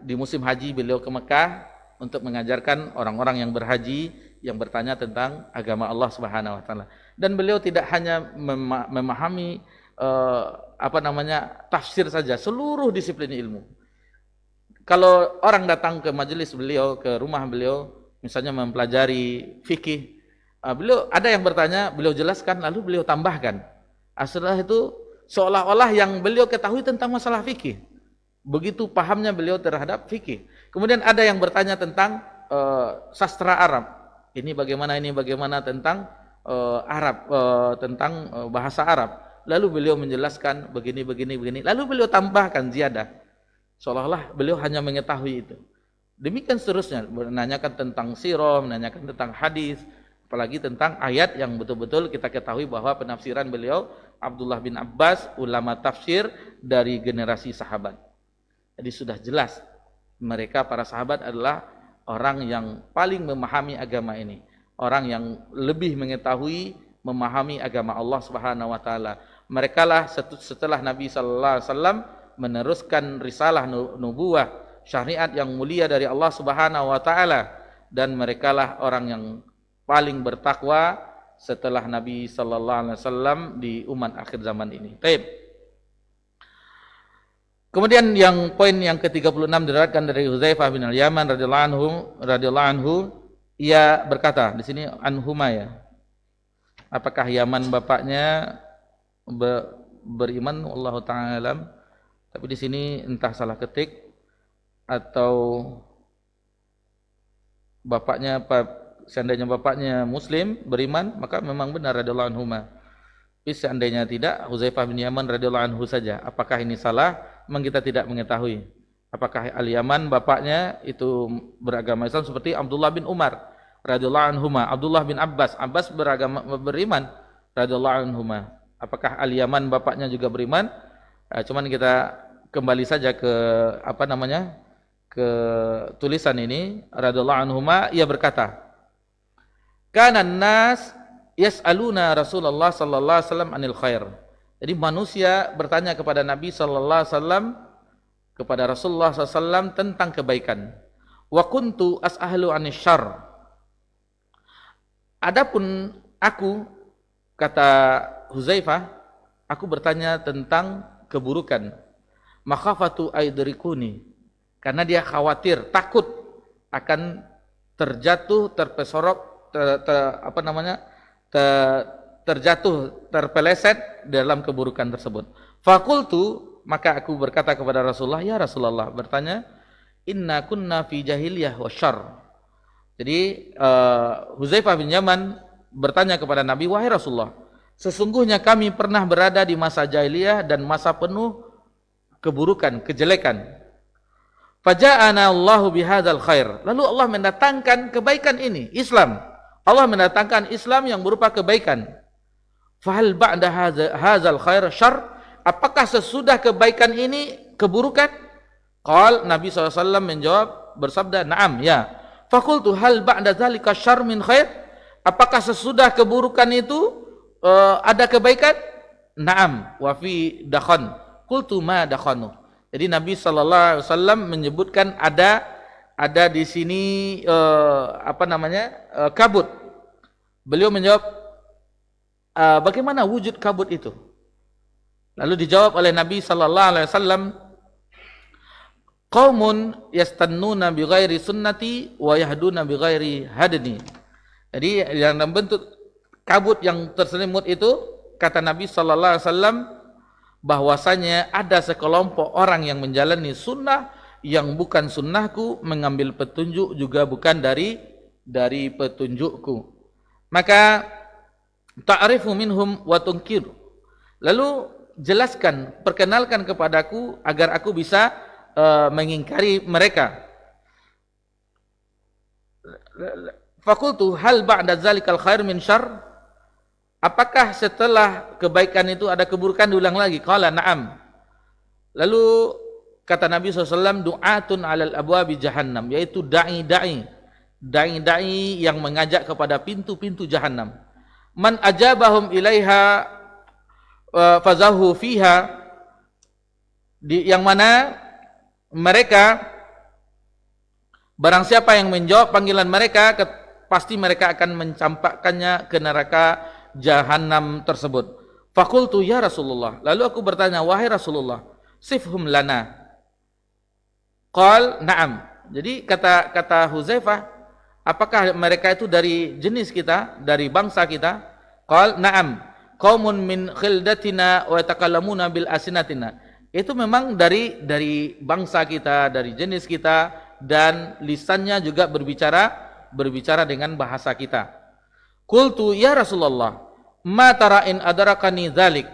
Di musim haji beliau ke Mekah untuk mengajarkan orang-orang yang berhaji, yang bertanya tentang agama Allah Subhanahu wa taala. Dan beliau tidak hanya memahami tafsir saja, seluruh disiplin ilmu. Kalau orang datang ke majelis beliau, ke rumah beliau, misalnya mempelajari fikih, beliau ada yang bertanya, beliau jelaskan, lalu beliau tambahkan. Setelah itu seolah-olah yang beliau ketahui tentang masalah fikih. Begitu pahamnya beliau terhadap fikih. Kemudian ada yang bertanya tentang sastra Arab. Ini bagaimana tentang Arab, tentang bahasa Arab. Lalu beliau menjelaskan begini. Lalu beliau tambahkan ziyadah. Seolah-olah beliau hanya mengetahui itu. Demikian seterusnya, menanyakan tentang sirah, menanyakan tentang hadis, apalagi tentang ayat yang betul-betul kita ketahui bahwa penafsiran beliau Abdullah bin Abbas, ulama tafsir dari generasi sahabat. Jadi sudah jelas mereka para sahabat adalah orang yang paling memahami agama ini, orang yang lebih mengetahui, memahami agama Allah Subhanahu wa taala. Merekalah setelah Nabi sallallahu alaihi wasallam meneruskan risalah nubuwah, syariat yang mulia dari Allah Subhanahu wa taala, dan merekalah orang yang paling bertakwa setelah Nabi sallallahu alaihi wasallam di umat akhir zaman ini. Baik. Kemudian poin yang ke-36 diriwayatkan dari Hudzaifah bin Al-Yaman radhiyallahu anhu, ia berkata, di sini anhuma ya. Apakah Yaman bapaknya beriman? Wallahu ta'ala alam. Tapi di sini entah salah ketik atau bapaknya seandainya bapaknya muslim beriman, maka memang benar radhiyallahu anhuma. Tapi seandainya tidak, Hudzaifah bin Yaman radhiyallahu anhu saja. Apakah ini salah? Memang kita tidak mengetahui. Apakah Al-Yaman bapaknya itu beragama Islam seperti Abdullah bin Umar radhiyallahu anhuma, Abdullah bin Abbas beriman radhiyallahu anhuma. Apakah Al-Yaman bapaknya juga beriman? Cuman kita kembali saja ke ke tulisan ini, radhiyallahu anhuma, ia berkata, kana nas yas'aluna Rasulullah sallallahu alaihi wasallam anil khair. Jadi manusia bertanya kepada Nabi sallallahu alaihi wasallam, kepada Rasulullah sallallahu alaihi wasallam tentang kebaikan. Wa kuntu as'alu anis syarr. Adapun aku, kata Hudzaifah, aku bertanya tentang keburukan. Makhafatu aidrikuni, karena dia khawatir, takut akan terjatuh, terpesorok, terjatuh, terpeleset dalam keburukan tersebut. Fakultu, Maka aku berkata kepada Rasulullah, ya Rasulullah, bertanya, inna kunna fi jahiliyah wa syarr. Jadi Huzaifah bin Yaman bertanya kepada Nabi, wahai Rasulullah, sesungguhnya kami pernah berada di masa jahiliyah dan masa penuh keburukan, kejelekan. Faja'ana Allahu bihadzal khair. Lalu Allah mendatangkan kebaikan ini, Islam. Allah mendatangkan Islam yang berupa kebaikan. Fahal ba'da hadzal khair syarr? Apakah sesudah kebaikan ini keburukan? Qal Nabi SAW menjawab bersabda, na'am, ya. Fakultu hal ba'da dzalika syarr min khair? Apakah sesudah keburukan itu ada kebaikan? Na'am, wa fi dakhan. Qultu ma dakhanu. Jadi Nabi SAW menyebutkan ada di sini kabut. Beliau menjawab, bagaimana wujud kabut itu? Lalu dijawab oleh Nabi SAW, qaumun yastannuna bighairi sunnati wa yahduna bighairi hadni. Jadi yang bentuk kabut yang terselimut itu, kata Nabi SAW, bahwasanya ada sekelompok orang yang menjalani sunnah yang bukan sunnahku, mengambil petunjuk juga bukan dari petunjukku. Maka ta'rifu minhum wa tunkir. Lalu jelaskan, perkenalkan kepadaku agar aku bisa mengingkari mereka. Fakultu hal ba'da zalikal khair min syarr? Apakah setelah kebaikan itu ada keburukan? Diulang lagi. Qala na'am. Lalu kata Nabi SAW, du'atun alal abwabi jahannam, yaitu da'i-da'i yang mengajak kepada pintu-pintu jahannam. Man ajabahum ilaiha fazahu fiha, yang mana mereka, barang siapa yang menjawab panggilan mereka, pasti mereka akan mencampakkannya ke neraka Jahannam tersebut. Fakultu ya Rasulullah. Lalu aku bertanya, wahai Rasulullah, sifhum lana. Qal na'am. Jadi kata Huzaifah, apakah mereka itu dari jenis kita, dari bangsa kita? Qal na'am. Qaumun min khildatina wa yatakallamuna bil asinatina. Itu memang dari bangsa kita, dari jenis kita, dan lisannya juga berbicara dengan bahasa kita. Qultu ya Rasulullah, ma tara'in adarakani dzalik.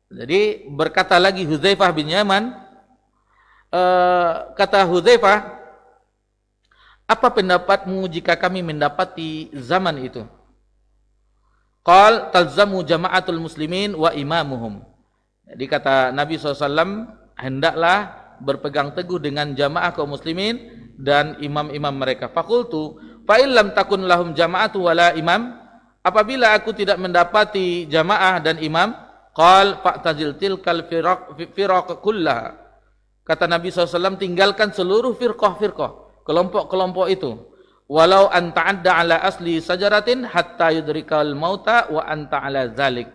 Jadi berkata lagi Huzaifah bin Yaman, kata Huzaifah, apa pendapatmu jika kami mendapati zaman itu? Qal talzamu jama'atul muslimin wa imamuhum. Jadi kata Nabi SAW, hendaklah berpegang teguh dengan jamaah kaum muslimin dan imam-imam mereka. Fakultu fa illam takun lahum jama'atu wala imam, apabila aku tidak mendapati jamaah dan imam, qal fa'tazil tilkal firaq kullaha. Kata Nabi SAW, tinggalkan seluruh firqah, kelompok-kelompok itu. Walau anta adda ala asli sajaratin hatta yudrikal mauta wa anta ala zalik.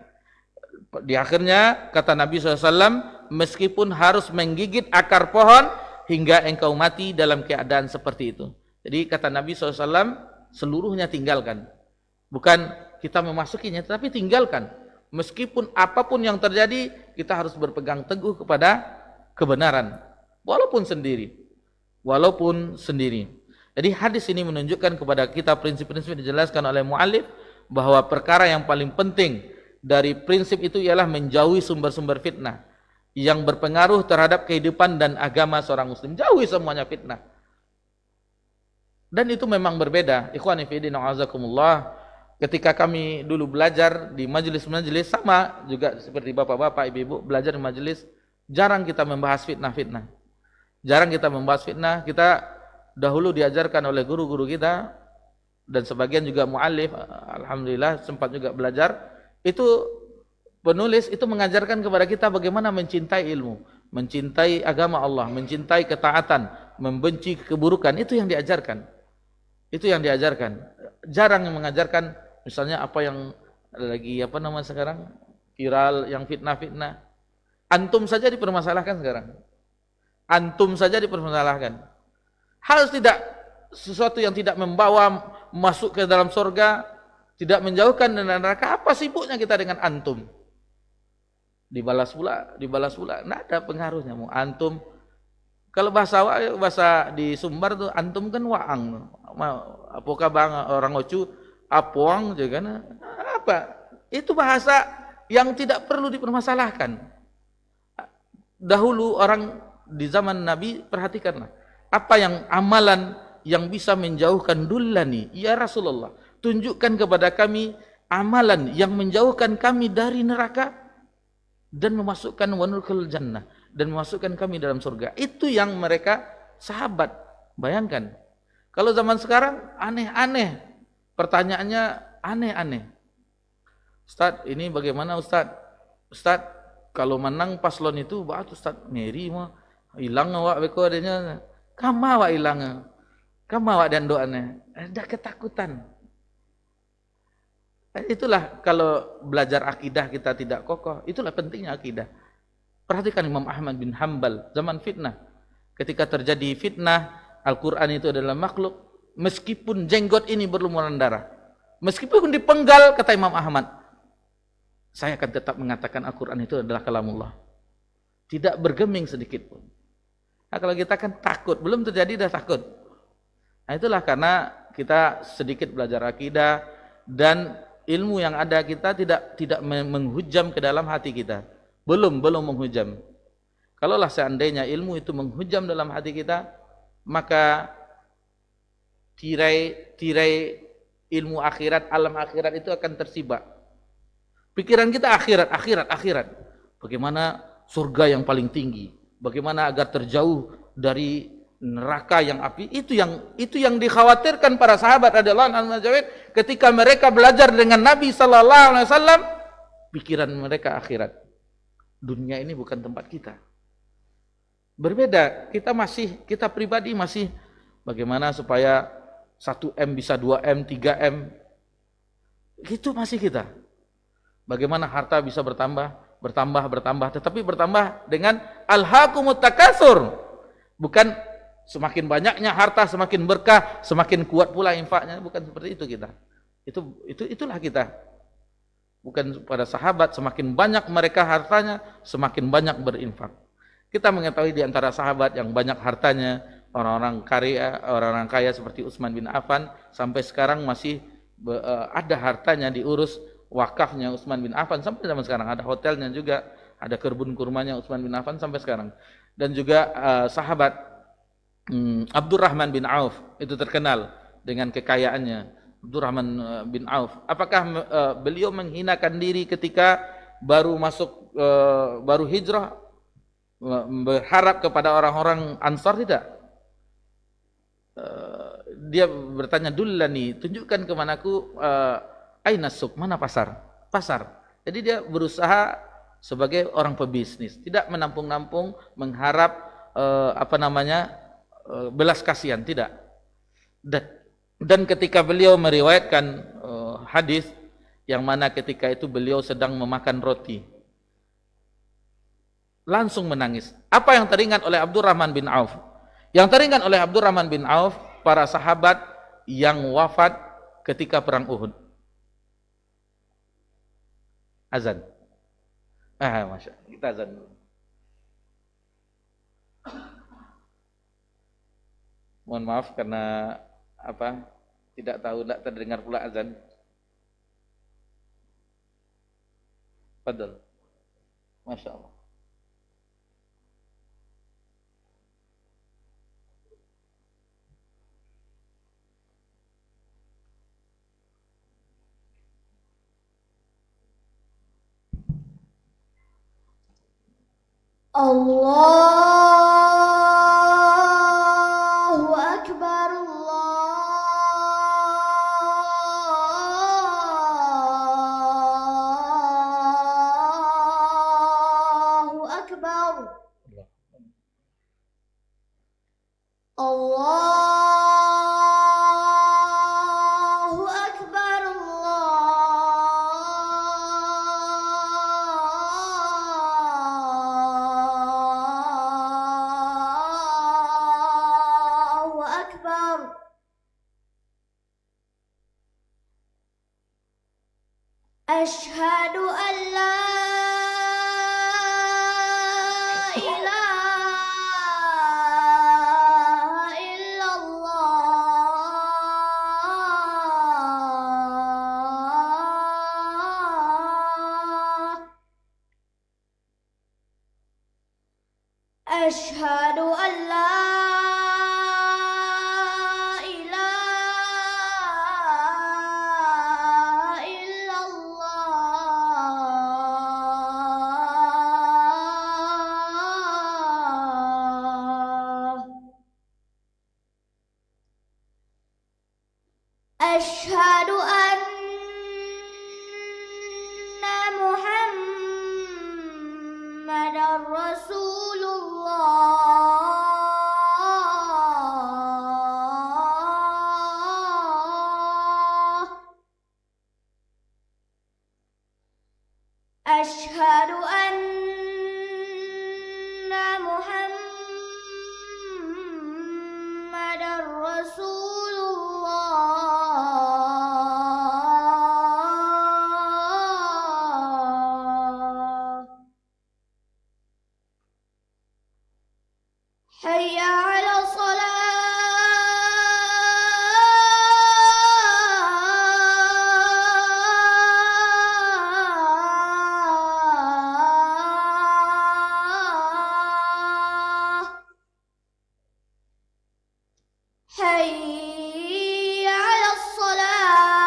Di akhirnya kata Nabi SAW, meskipun harus menggigit akar pohon hingga engkau mati dalam keadaan seperti itu. Jadi kata Nabi SAW, seluruhnya tinggalkan. Bukan kita memasukinya, tetapi tinggalkan. Meskipun apapun yang terjadi, kita harus berpegang teguh kepada kebenaran. Walaupun sendiri. Jadi hadis ini menunjukkan kepada kita prinsip-prinsip dijelaskan oleh muallif, bahwa perkara yang paling penting dari prinsip itu ialah menjauhi sumber-sumber fitnah yang berpengaruh terhadap kehidupan dan agama seorang muslim. Jauhi semuanya fitnah. Dan itu memang berbeda. Ikhwani fi din a'azakumullah. Ketika kami dulu belajar di majelis-majelis, sama juga seperti bapak-bapak, ibu-ibu belajar di majelis, jarang kita membahas fitnah-fitnah. Kita dahulu diajarkan oleh guru-guru kita, dan sebagian juga muallif, alhamdulillah sempat juga belajar, itu penulis itu mengajarkan kepada kita bagaimana mencintai ilmu, mencintai agama Allah, mencintai ketaatan, membenci keburukan. Itu yang diajarkan. Jarang yang mengajarkan misalnya apa yang lagi sekarang viral, yang fitnah-fitnah. Antum saja dipermasalahkan sekarang. Harus tidak sesuatu yang tidak membawa masuk ke dalam surga, tidak menjauhkan dari neraka. Apa sibuknya kita dengan antum? dibalas pula. Nggak ada pengaruhnya. Mau antum, kalau bahasa di Sumbar tuh antum kan waang. Apakah bang orang Ocu apoang juga kan? Apa? Itu bahasa yang tidak perlu dipermasalahkan. Dahulu orang di zaman Nabi, perhatikanlah apa yang amalan yang bisa menjauhkan dullani, ya Rasulullah, tunjukkan kepada kami amalan yang menjauhkan kami dari neraka dan memasukkan wanulkul jannah, dan memasukkan kami dalam surga. Itu yang mereka sahabat. Bayangkan kalau zaman sekarang aneh-aneh, pertanyaannya aneh-aneh. Ustaz, ini bagaimana Ustaz? Ustaz, kalau menang paslon itu baat Ustaz ngeri mah hilang awak beko adanya. Kama awak hilang. Kama awak dan doanya. Ada ketakutan. Itulah kalau belajar akidah kita tidak kokoh, itulah pentingnya akidah. Perhatikan Imam Ahmad bin Hanbal zaman fitnah. Ketika terjadi fitnah, Al-Qur'an itu adalah makhluk, meskipun jenggot ini berlumuran darah, meskipun dipenggal, kata Imam Ahmad, saya akan tetap mengatakan Al-Quran itu adalah kalamullah. Tidak bergeming sedikit pun. Nah, kalau kita kan takut, belum terjadi dah takut. Nah, itulah karena kita sedikit belajar akidah dan ilmu yang ada kita tidak menghujam ke dalam hati kita. Belum menghujam. Kalaulah seandainya ilmu itu menghujam dalam hati kita, maka tirai ilmu akhirat, alam akhirat itu akan tersibak. Pikiran kita akhirat. Bagaimana surga yang paling tinggi? Bagaimana agar terjauh dari neraka yang api? Itu yang dikhawatirkan para sahabat radhiyallahu anhum ketika mereka belajar dengan Nabi sallallahu alaihi wasallam. Pikiran mereka akhirat. Dunia ini bukan tempat kita. Berbeda, kita pribadi masih bagaimana supaya 1M bisa 2M, 3M. Itu masih kita. Bagaimana harta bisa bertambah, tetapi bertambah dengan alhaakumut takatsur. Bukan semakin banyaknya harta, semakin berkah, semakin kuat pula infaknya, bukan seperti itu kita. Itulah kita. Bukan pada sahabat, semakin banyak mereka hartanya, semakin banyak berinfak. Kita mengetahui di antara sahabat yang banyak hartanya, orang-orang kaya seperti Utsman bin Affan, sampai sekarang masih ada hartanya diurus, wakafnya Utsman bin Affan sampai zaman sekarang, ada hotelnya juga, ada kebun kurmanya Utsman bin Affan sampai sekarang. Dan juga sahabat Abdurrahman bin Auf itu terkenal dengan kekayaannya. Abdurrahman bin Auf, apakah beliau menghinakan diri ketika baru baru hijrah, berharap kepada orang-orang Ansar? Tidak. Dia bertanya, dullani, tunjukkan kemanaku aina suq, mana pasar? Jadi dia berusaha sebagai orang pebisnis, tidak menampung-nampung, mengharap belas kasihan, tidak. Dan ketika beliau meriwayatkan hadis yang mana ketika itu beliau sedang memakan roti, langsung menangis. Apa yang teringat oleh Abdurrahman bin Auf? Yang teringat oleh Abdurrahman bin Auf para sahabat yang wafat ketika perang Uhud. Azan. Masya Allah. Kita azan dulu. Mohon maaf karena tidak tahu, tidak terdengar pula azan. Fadhal. Masya Allah. Allahu Akbar, Allahu Akbar, Allahu Akbar, Allahu Akbar. Asyhadu an la أشهد أن لا إله إلا الله أشهد أن محمدا رسول الله أشهد أن محمدا رسول الله حي على الصلاة حي على الصلاة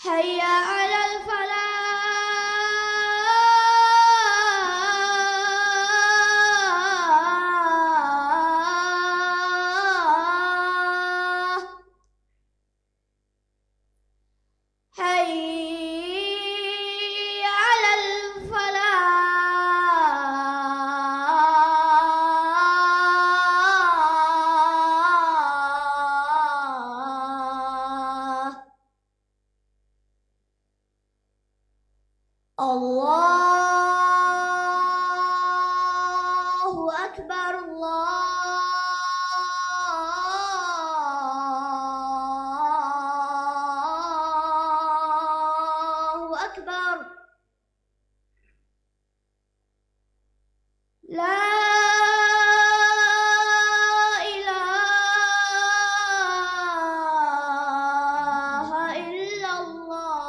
حي على الفلاح حي على الفلاح الله أكبر الله أكبر لا إله إلا الله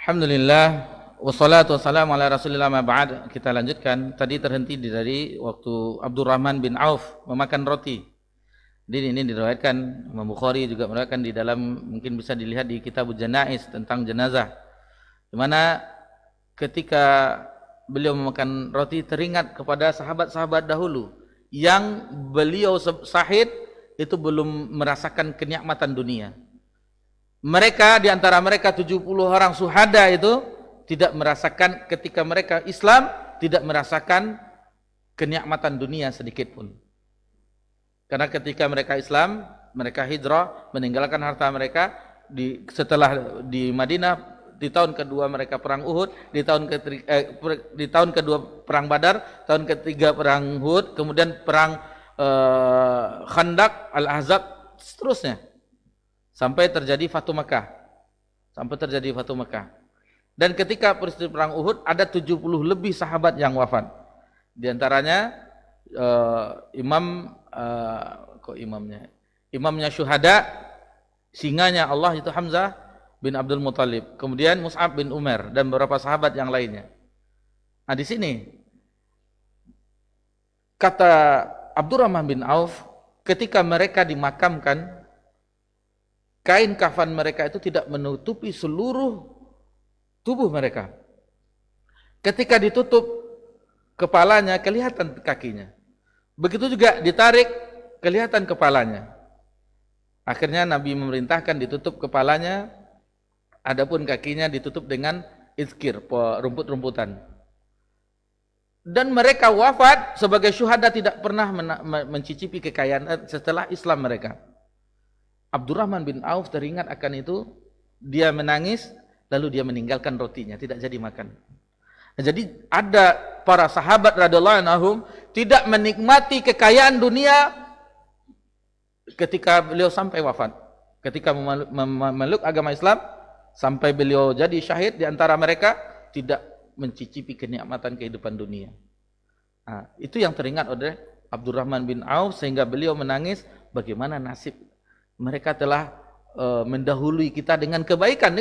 Alhamdulillah wassalatu wassalamu ala Rasulillah ma ba'd. Kita lanjutkan. Tadi terhenti dari waktu Abdurrahman bin Auf memakan roti. Jadi ini diriwayatkan Imam Bukhari juga meriwayatkan di dalam, mungkin bisa dilihat di Kitabul Janaiz tentang jenazah. Di mana ketika beliau memakan roti teringat kepada sahabat-sahabat dahulu yang beliau sahid itu belum merasakan kenikmatan dunia. Mereka, di antara mereka 70 orang syuhada itu tidak merasakan, ketika mereka Islam tidak merasakan kenikmatan dunia sedikit pun. Karena ketika mereka Islam, mereka hijrah, meninggalkan harta mereka. Setelah di Madinah, di tahun kedua mereka perang Uhud, di tahun kedua perang Badar, tahun ketiga perang Uhud, kemudian perang Khandaq, Al-Ahzab, seterusnya. Sampai terjadi Fatu Makkah. Dan ketika peristiwa perang Uhud ada 70 lebih sahabat yang wafat. Di antaranya imamnya syuhada, singanya Allah itu Hamzah bin Abdul Muthalib, kemudian Mus'ab bin Umar dan beberapa sahabat yang lainnya. Nah, di sini kata Abdurrahman bin Auf, ketika mereka dimakamkan, kain kafan mereka itu tidak menutupi seluruh tubuh mereka. Ketika ditutup kepalanya, kelihatan kakinya. Begitu juga ditarik, kelihatan kepalanya. Akhirnya Nabi memerintahkan ditutup kepalanya, adapun kakinya ditutup dengan izkir, rumput-rumputan. Dan mereka wafat sebagai syuhada, tidak pernah mencicipi kekayaan setelah Islam mereka. Abdurrahman bin Auf teringat akan itu, dia menangis, lalu dia meninggalkan rotinya, tidak jadi makan. Jadi ada para sahabat radhiyallahu anhum tidak menikmati kekayaan dunia ketika beliau sampai wafat. Ketika memeluk agama Islam sampai beliau jadi syahid, di antara mereka tidak mencicipi kenikmatan kehidupan dunia. Nah, itu yang teringat oleh Abdurrahman bin Auf sehingga beliau menangis, bagaimana nasib mereka telah mendahului kita dengan kebaikan,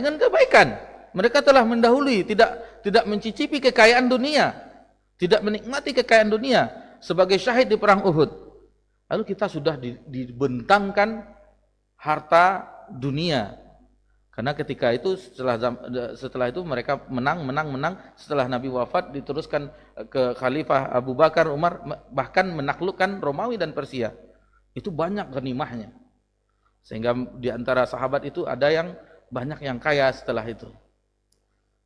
Mereka telah mendahului, tidak mencicipi kekayaan dunia, tidak menikmati kekayaan dunia sebagai syahid di perang Uhud. Lalu kita sudah dibentangkan harta dunia. Karena ketika itu setelah itu mereka menang. Setelah Nabi wafat diteruskan ke Khalifah Abu Bakar, Umar, bahkan menaklukkan Romawi dan Persia. Itu banyak ghanimahnya. Sehingga di antara sahabat itu ada yang banyak yang kaya setelah itu.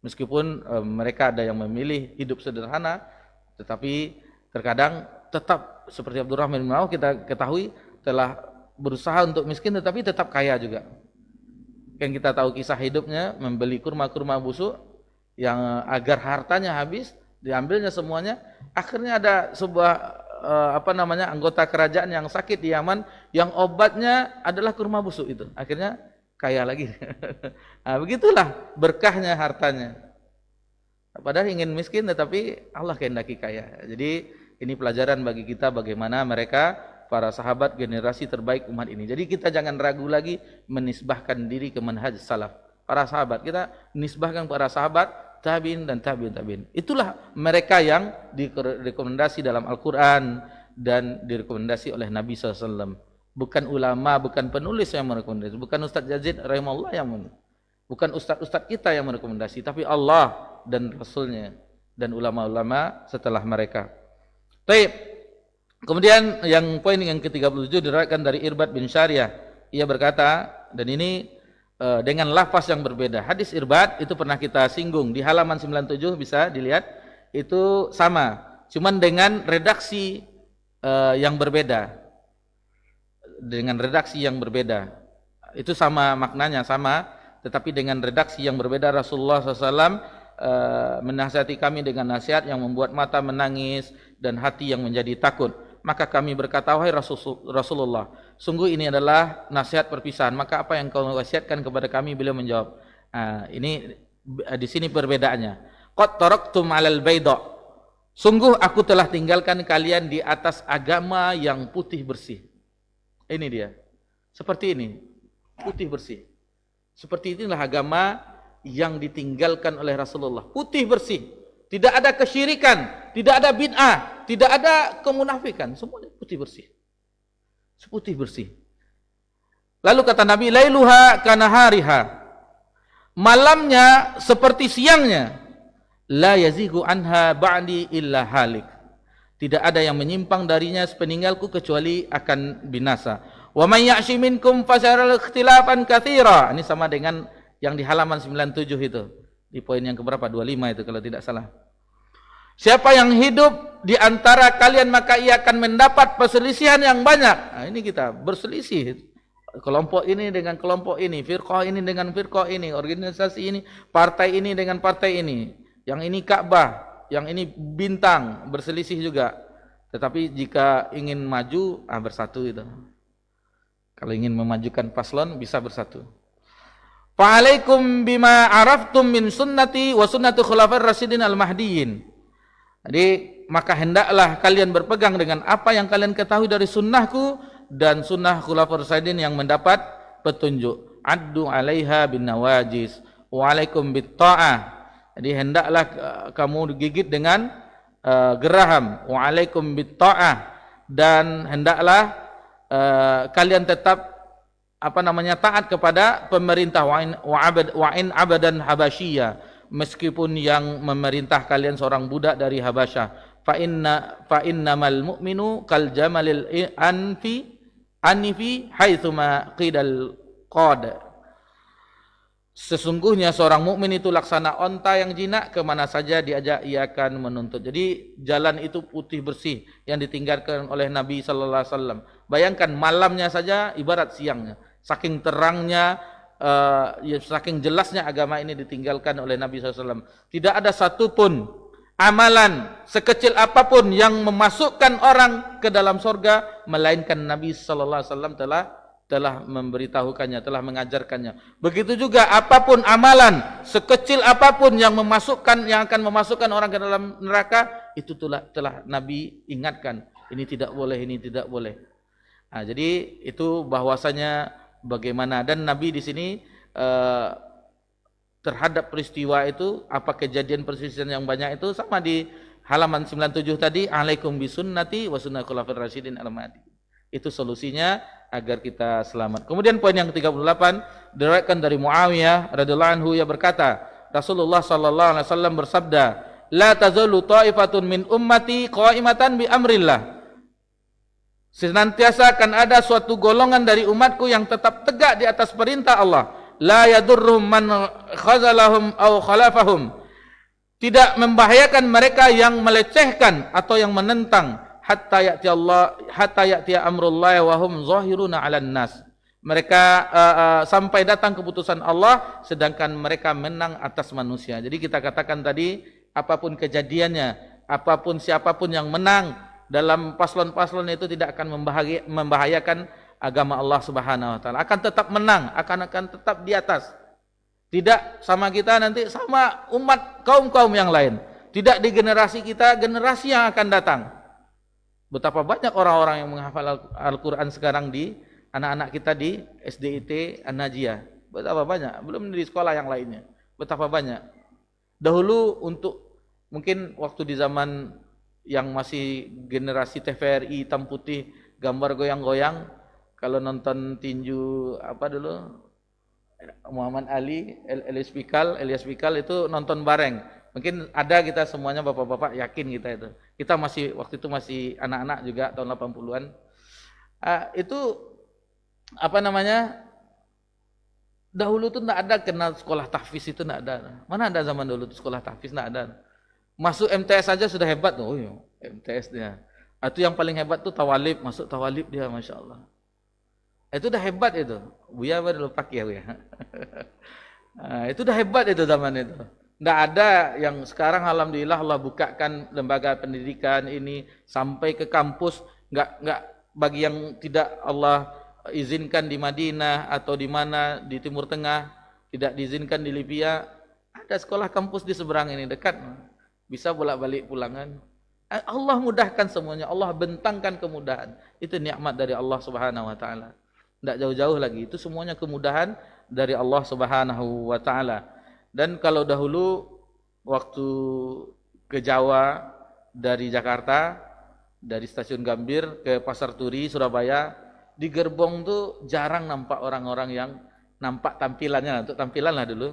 Meskipun mereka ada yang memilih hidup sederhana, tetapi terkadang tetap seperti Abdurrahman bin Auf kita ketahui telah berusaha untuk miskin tetapi tetap kaya juga. Yang kita tahu kisah hidupnya, membeli kurma-kurma busuk yang agar hartanya habis, diambilnya semuanya. Akhirnya ada sebuah anggota kerajaan yang sakit di Yaman yang obatnya adalah kurma busuk itu. Akhirnya kaya lagi. Nah, begitulah berkahnya hartanya. Padahal ingin miskin tetapi Allah kehendaki kaya. Jadi ini pelajaran bagi kita bagaimana mereka para sahabat generasi terbaik umat ini. Jadi kita jangan ragu lagi menisbahkan diri ke manhaj salaf. Para sahabat kita nisbahkan para sahabat tabi'in dan tabi'in. Itulah mereka yang direkomendasi dalam Al-Qur'an dan direkomendasi oleh Nabi SAW. Bukan ulama, bukan penulis yang merekomendasi, bukan Ustaz Yazid rahimahullah bukan ustaz-ustaz kita yang merekomendasi, tapi Allah dan Rasulnya dan ulama-ulama setelah mereka. Baik. Kemudian yang poin yang ke-37 diriwayatkan dari Irbad bin Syariyah. Ia berkata, dan ini dengan lafaz yang berbeda. Hadis Irbad itu pernah kita singgung di halaman 97, bisa dilihat. Itu sama, cuman dengan redaksi yang berbeda. Dengan redaksi yang berbeda. Itu sama maknanya, sama, tetapi dengan redaksi yang berbeda. Rasulullah SAW menasihati kami dengan nasihat yang membuat mata menangis dan hati yang menjadi takut. Maka kami berkata, wahai Rasulullah, sungguh ini adalah nasihat perpisahan. Maka apa yang kau wasiatkan kepada kami? Beliau menjawab, ini di sini perbedaannya. Qad taraktum 'alal bayda. Sungguh aku telah tinggalkan kalian di atas agama yang putih bersih. Ini dia. Seperti ini, putih bersih. Seperti inilah agama yang ditinggalkan oleh Rasulullah. Putih bersih. Tidak ada kesyirikan, tidak ada bid'ah, tidak ada kemunafikan, semuanya putih bersih. Putih bersih. Lalu kata Nabi, lailuha kanahariha. Malamnya seperti siangnya. La yazigu anha ba'di illa halik. Tidak ada yang menyimpang darinya sepeninggalku kecuali akan binasa. Wa may ya'shi minkum fasaral ikhtilafan katsira. Ini sama dengan yang di halaman 97 itu. Di poin yang keberapa? 25 itu kalau tidak salah. Siapa yang hidup di antara kalian maka ia akan mendapat perselisihan yang banyak. Nah, ini kita berselisih. Kelompok ini dengan kelompok ini, firqah ini dengan firqah ini, organisasi ini, partai ini dengan partai ini. Yang ini Ka'bah, yang ini bintang, berselisih juga. Tetapi jika ingin maju, bersatu itu. Kalau ingin memajukan paslon bisa bersatu. Fa'alaikum bima araftum min sunnati wa sunnati khulafar rasyidin al-mahdiyyin. Jadi maka hendaklah kalian berpegang dengan apa yang kalian ketahui dari sunnahku dan sunnah khulafar rasyidin yang mendapat petunjuk. Addu 'alaiha bin nawajis wa 'alaikum bit ta'ah. Jadi hendaklah kamu gigit dengan geraham. Wa 'alaikum bit ta'ah, dan hendaklah kalian tetap taat kepada pemerintah wa in abadan habasyiyah, meskipun yang memerintah kalian seorang budak dari Habasyah. Fa innamal mu'minu kal jamalil anifi haitsuma qidal qad. Sesungguhnya seorang mukmin itu laksana onta yang jinak, kemana saja diajak ia akan menuntut. Jadi jalan itu putih bersih yang ditinggalkan oleh Nabi sallallahu alaihi wasallam. Bayangkan malamnya saja ibarat siangnya. Saking terangnya, saking jelasnya agama ini ditinggalkan oleh Nabi SAW. Tidak ada satupun amalan sekecil apapun yang memasukkan orang ke dalam surga, melainkan Nabi sallallahu alaihi wasallam telah memberitahukannya, telah mengajarkannya. Begitu juga apapun amalan sekecil apapun yang akan memasukkan orang ke dalam neraka, itu telah Nabi ingatkan. Ini tidak boleh, ini tidak boleh. Nah, jadi itu bahwasanya bagaimana, dan Nabi di sini terhadap peristiwa itu, apa kejadian persisian yang banyak itu, sama di halaman 97 tadi, alaikum bisunnati wa sunnah khulafair rasyidin al-mahdi. Itu solusinya agar kita selamat. Kemudian poin yang 38 diriwayatkan dari Muawiyah radhiyallahu anhu, ia berkata, Rasulullah sallallahu alaihi wasallam bersabda, la tazalu ta'ifatun min ummati qa'imatan bi amrillah. Senantiasa akan ada suatu golongan dari umatku yang tetap tegak di atas perintah Allah. La yadurruhum man khazalahum aw khalafahum. Tidak membahayakan mereka yang melecehkan atau yang menentang, hatta ya'ti amrullah wa hum zahiruna 'alan nas. Mereka sampai datang keputusan Allah sedangkan mereka menang atas manusia. Jadi kita katakan tadi, apapun kejadiannya, apapun siapapun yang menang dalam paslon-paslon itu tidak akan membahayakan agama Allah Subhanahu wa taala. Akan tetap menang, akan tetap di atas. Tidak sama kita nanti, sama umat kaum-kaum yang lain. Tidak di generasi kita, generasi yang akan datang. Betapa banyak orang-orang yang menghafal Al-Qur'an sekarang di anak-anak kita di SDIT An-Najiyah. Betapa banyak, belum di sekolah yang lainnya. Betapa banyak. Dahulu untuk mungkin waktu di zaman yang masih generasi TVRI hitam putih, gambar goyang-goyang, kalau nonton tinju apa dulu, Muhammad Ali, Elias Pikal itu nonton bareng. Mungkin ada kita semuanya bapak-bapak yakin kita itu. Kita masih waktu itu masih anak-anak juga tahun 80-an. Itu apa namanya? Dahulu tuh enggak ada kenal sekolah tahfiz, itu enggak ada. Mana ada zaman dulu tuh sekolah tahfiz, enggak ada. Masuk MTS saja sudah hebat tuh. Oh, iya, MTS dia. Itu yang paling hebat tuh tawalib, masuk tawalib dia, Masya Allah. Itu udah hebat itu. Buya baru lupa ya, Buya. Itu udah hebat itu zaman itu. Nggak ada yang sekarang alhamdulillah Allah bukakan lembaga pendidikan ini sampai ke kampus. Nggak bagi yang tidak Allah izinkan di Madinah atau di mana di Timur Tengah, tidak diizinkan di Libya, ada sekolah kampus di seberang ini dekat. Bisa bolak-balik pulangan. Allah mudahkan semuanya. Allah bentangkan kemudahan. Itu nikmat dari Allah Subhanahu wa taala. Tidak jauh-jauh lagi. Itu semuanya kemudahan dari Allah Subhanahu wa taala. Dan kalau dahulu waktu ke Jawa dari Jakarta, dari stasiun Gambir ke Pasar Turi Surabaya, di gerbong tuh jarang nampak orang-orang yang nampak tampilannya, untuk tampilan lah dulu,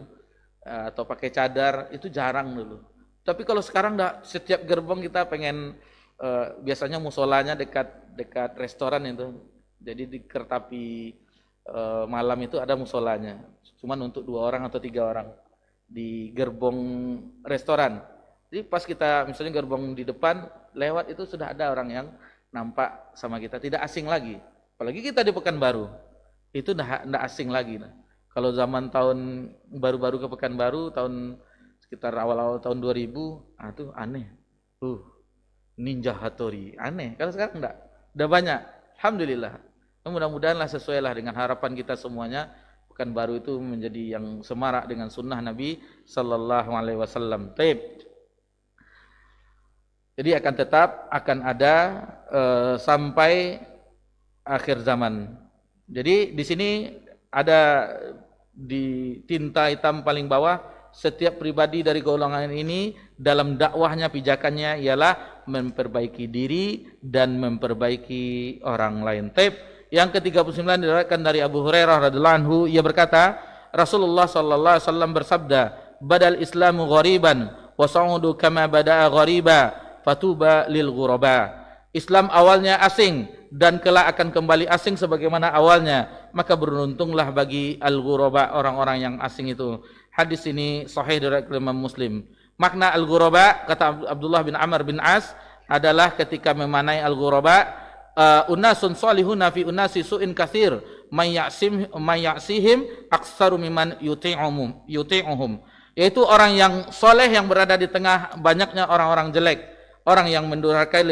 atau pakai cadar, itu jarang dulu. Tapi kalau sekarang setiap gerbong kita pengen, biasanya musolanya dekat restoran itu. Jadi di Kertapi malam itu ada musolanya. Cuman untuk 2 orang atau 3 orang di gerbong restoran. Jadi pas kita misalnya gerbong di depan lewat itu sudah ada orang yang nampak sama kita, tidak asing lagi. Apalagi kita di Pekanbaru. Itu enggak asing lagi. Kalau zaman tahun baru-baru ke Pekanbaru tahun sekitar awal-awal tahun 2000, itu aneh. Ninja Hattori, aneh. Kalau sekarang enggak. Udah banyak. Alhamdulillah. Mudah-mudahanlah sesuailah dengan harapan kita semuanya. Pekanbaru itu menjadi yang semarak dengan sunnah Nabi sallallahu alaihi wasallam. Jadi akan ada sampai akhir zaman. Jadi di sini ada di tinta hitam paling bawah, setiap pribadi dari golongan ini dalam dakwahnya, pijakannya ialah memperbaiki diri dan memperbaiki orang lain. Yang ke-39 diriwayatkan dari Abu Hurairah radhiyallahu anhu, ia berkata, Rasulullah sallallahu alaihi wasallam bersabda, "Badal Islamu ghariban wa sa'udu kama bada'a ghariba, fatuba lil ghuraba." Islam awalnya asing dan kelak akan kembali asing sebagaimana awalnya, maka beruntunglah bagi al-ghuraba, orang-orang yang asing itu. Hadis ini sahih dari Imam Muslim. Makna al-ghuraba, kata Abdullah bin Amr bin As, adalah ketika memanai al-ghuraba, unasun salihuna fi unasi su'in katsir may ya'sihim aktsaru mimman yuti'uhum. yaitu orang yang soleh yang berada di tengah banyaknya orang-orang jelek, orang yang mendurhakai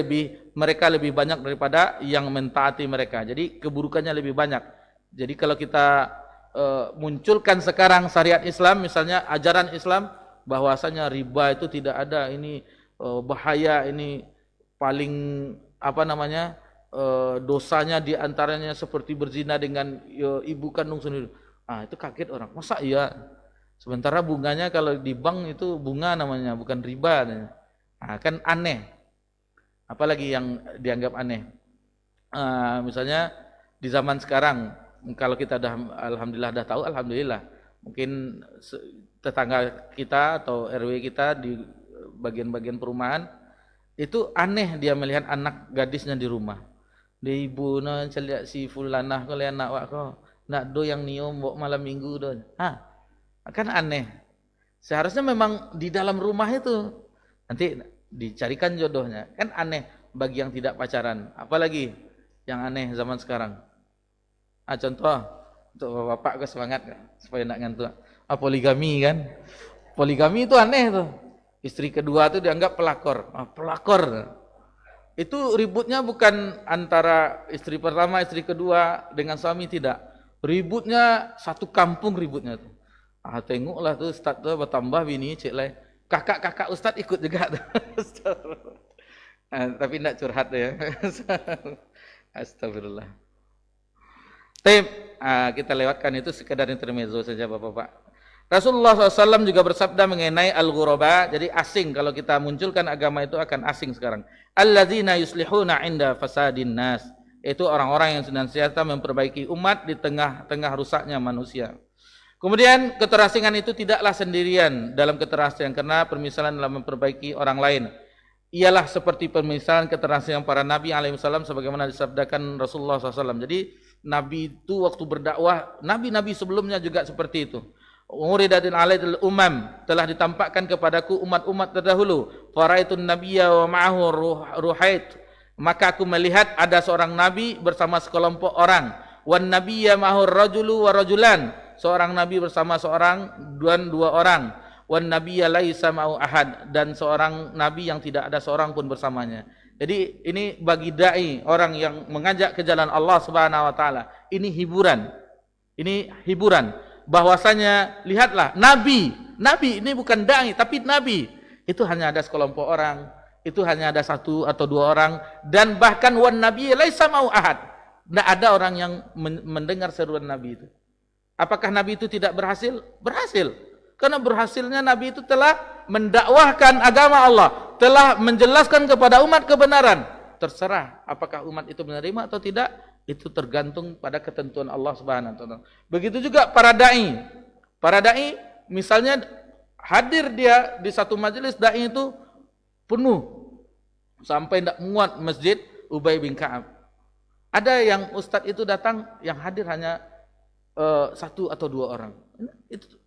mereka lebih banyak daripada yang mentaati mereka. Jadi keburukannya lebih banyak. Jadi kalau kita munculkan sekarang syariat Islam, misalnya ajaran Islam bahwasanya riba itu tidak ada, ini bahaya, ini paling dosanya diantaranya seperti berzina dengan ibu kandung sendiri. Itu kaget orang, masa iya? Sementara bunganya kalau di bank itu bunga namanya, bukan riba. Kan aneh. Apalagi yang dianggap aneh. Misalnya di zaman sekarang, kalau kita alhamdulillah dah tahu, alhamdulillah. Mungkin tetangga kita atau RW kita di bagian-bagian perumahan itu aneh dia melihat anak gadisnya di rumah. Di ibu na celiak si fulanah ko anak wak ko. Nak do yang niom bok malam minggu do. Kan aneh. Seharusnya memang di dalam rumah itu nanti dicarikan jodohnya. Kan aneh bagi yang tidak pacaran. Apalagi yang aneh zaman sekarang. Contoh untuk bapak ke semangat supaya nak ngantuk. Poligami kan. Poligami itu aneh tuh. Istri kedua itu dianggap pelakor. Pelakor. Itu ributnya bukan antara istri pertama, istri kedua dengan suami, tidak. Ributnya satu kampung ributnya tuh. Tengoklah tuh ustaz tuh bertambah bini cik lai. Kakak-kakak ustaz ikut juga tuh. Tapi enggak curhat ya. Astagfirullah. Kita lewatkan itu sekedar intermezzo saja Bapak-bapak. Rasulullah SAW juga bersabda mengenai al-ghuraba, jadi asing. Kalau kita munculkan agama itu akan asing sekarang. Alladzina yuslihuna inda fasadin nas, itu orang-orang yang senantiasa memperbaiki umat di tengah-tengah rusaknya manusia. Kemudian keterasingan itu tidaklah sendirian dalam keterasian, karena permisalan dalam memperbaiki orang lain ialah seperti permisalan keterasian para nabi alaihissalam sebagaimana disabdakan Rasulullah SAW. Jadi nabi itu waktu berdakwah, nabi-nabi sebelumnya juga seperti itu. Uridatin alaihil umam, telah ditampakkan kepadaku umat-umat terdahulu. Faraitun nabiyya wa ma'ahu ruhait, maka aku melihat ada seorang nabi bersama sekelompok orang. Wan nabiyya ma'ahu rajulu wa rajulan, seorang nabi bersama seorang dan dua orang. Wan nabiyya laisa ma'ahu ahad, dan seorang nabi yang tidak ada seorang pun bersamanya. Jadi ini bagi dai, orang yang mengajak ke jalan Allah Subhanahu wa taala, ini hiburan. Ini hiburan. Bahwasanya lihatlah nabi ini bukan dai tapi nabi, itu hanya ada sekelompok orang, itu hanya ada satu atau dua orang, dan bahkan wan nabi laisa mau ahad, tidak ada orang yang mendengar seruan nabi itu. Apakah nabi itu tidak berhasil? Berhasil, karena berhasilnya nabi itu telah mendakwahkan agama Allah, telah menjelaskan kepada umat kebenaran. Terserah apakah umat itu menerima atau tidak, itu tergantung pada ketentuan Allah Subhanahu wa taala. Begitu juga para dai. Para dai misalnya hadir dia di satu majelis, dai itu penuh sampai tidak muat masjid Ubay bin Ka'ab. Ada yang ustadz itu datang, yang hadir hanya satu atau dua orang.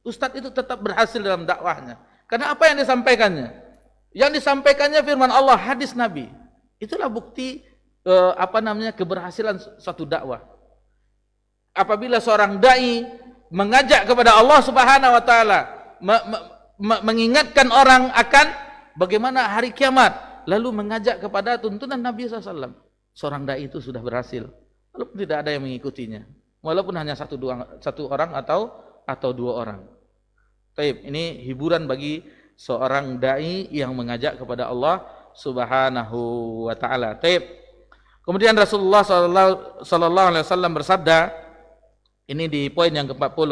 Ustadz itu tetap berhasil dalam dakwahnya. Karena apa yang disampaikannya? Yang disampaikannya firman Allah, hadis Nabi. Itulah bukti keberhasilan suatu dakwah. Apabila seorang dai mengajak kepada Allah Subhanahu wa taala, mengingatkan orang akan bagaimana hari kiamat, lalu mengajak kepada tuntunan Nabi SAW, seorang dai itu sudah berhasil. Walaupun tidak ada yang mengikutinya, walaupun hanya satu orang atau dua orang. Baik, ini hiburan bagi seorang dai yang mengajak kepada Allah Subhanahu wa taala. Baik. Kemudian Rasulullah sallallahu alaihi wasallam bersabda, ini di poin yang ke-40.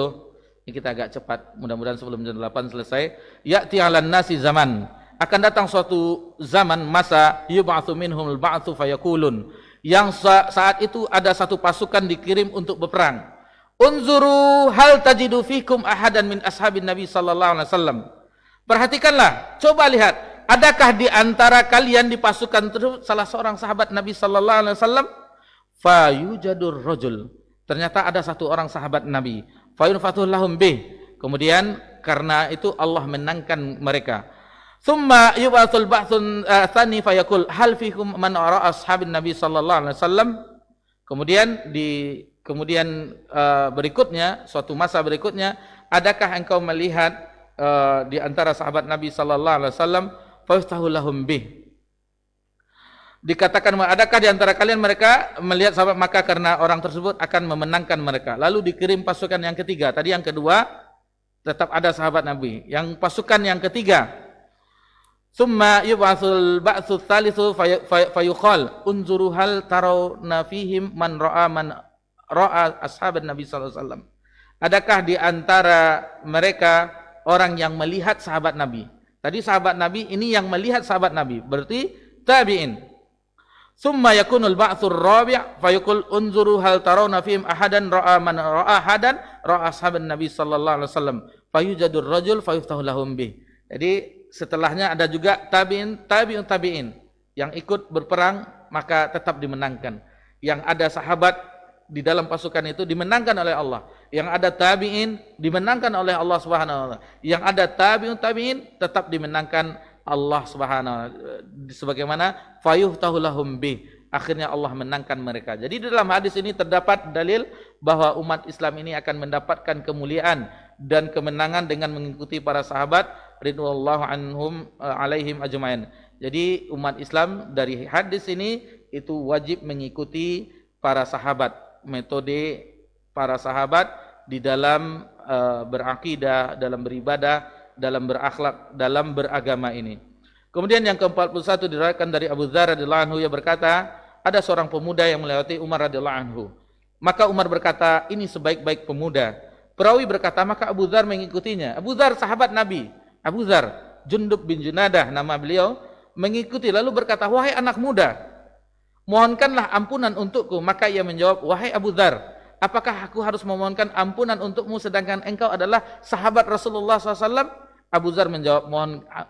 Ini kita agak cepat, mudah-mudahan sebelum jam 8 selesai. Ya'ti 'alan nasi zaman, akan datang suatu zaman masa yub'atsu minhumul ba'tsu fayaqulun, yang saat itu ada satu pasukan dikirim untuk berperang. Unzuru hal tajidu fikum ahadan min ashabin Nabi sallallahu alaihi wasallam. Perhatikanlah, coba lihat, adakah di antara kalian di pasukan tersebut salah seorang sahabat Nabi sallallahu alaihi wasallam? Fayujadur rajul. Ternyata ada satu orang sahabat Nabi. Fayunfatul lahum bih. Kemudian karena itu Allah menangkan mereka. Thumma yub'atsul ba'tsun tsani fayaqul hal fikum man ara ashabin Nabi sallallahu alaihi wasallam. Kemudian berikutnya, suatu masa berikutnya, adakah engkau melihat di antara sahabat Nabi sallallahu alaihi wasallam fayuftahu lahum bih. Dikatakan, adakah di antara kalian mereka melihat sahabat Makkah karena orang tersebut akan memenangkan mereka. Lalu dikirim pasukan yang ketiga. Tadi yang kedua tetap ada sahabat Nabi. Yang pasukan yang ketiga, summa yub'atsul ba'tsu tsalitsu fayuqal unzuru hal tarawna fihim man ra'a ashaban Nabi sallallahu alaihi wasallam. Adakah di antara mereka orang yang melihat sahabat Nabi? Tadi sahabat Nabi, ini yang melihat sahabat Nabi, berarti tabi'in. Summa yakunul ba'tsur rabi' fayaqul unzuru hal tarawna fihim ahadan ra'a man ra'a ahadan ra'a ashaban Nabi sallallahu alaihi wasallam fayujadur rajul fayuftahu lahum bih. Jadi setelahnya ada juga tabi'in yang ikut berperang, maka tetap dimenangkan. Yang ada sahabat di dalam pasukan itu dimenangkan oleh Allah. Yang ada tabi'in dimenangkan oleh Allah Subhanahu wa taala. Yang ada tabi'in tetap dimenangkan Allah Subhanahu wa taala. Sebagaimana fayuftahu lahum bih, akhirnya Allah menangkan mereka. Jadi di dalam hadis ini terdapat dalil bahwa umat Islam ini akan mendapatkan kemuliaan dan kemenangan dengan mengikuti para sahabat ridwanullahu anhum alaihim ajmain. Jadi umat Islam dari hadis ini itu wajib mengikuti para sahabat, metode para sahabat di dalam berakidah, dalam beribadah, dalam berakhlak, dalam beragama ini. Kemudian yang ke-41 diriwayatkan dari Abu Dzar radhiyallahu anhu, ia berkata, ada seorang pemuda yang melewati Umar radhiyallahu anhu. Maka Umar berkata, ini sebaik-baik pemuda. Perawi berkata, maka Abu Dzar mengikutinya. Abu Dzar sahabat Nabi. Abu Dzar Jundub bin Junadah nama beliau, mengikuti lalu berkata, wahai anak muda, mohonkanlah ampunan untukku. Maka ia menjawab, wahai Abu Dzar, apakah aku harus memohonkan ampunan untukmu sedangkan engkau adalah sahabat Rasulullah SAW? Abu Dzar menjawab,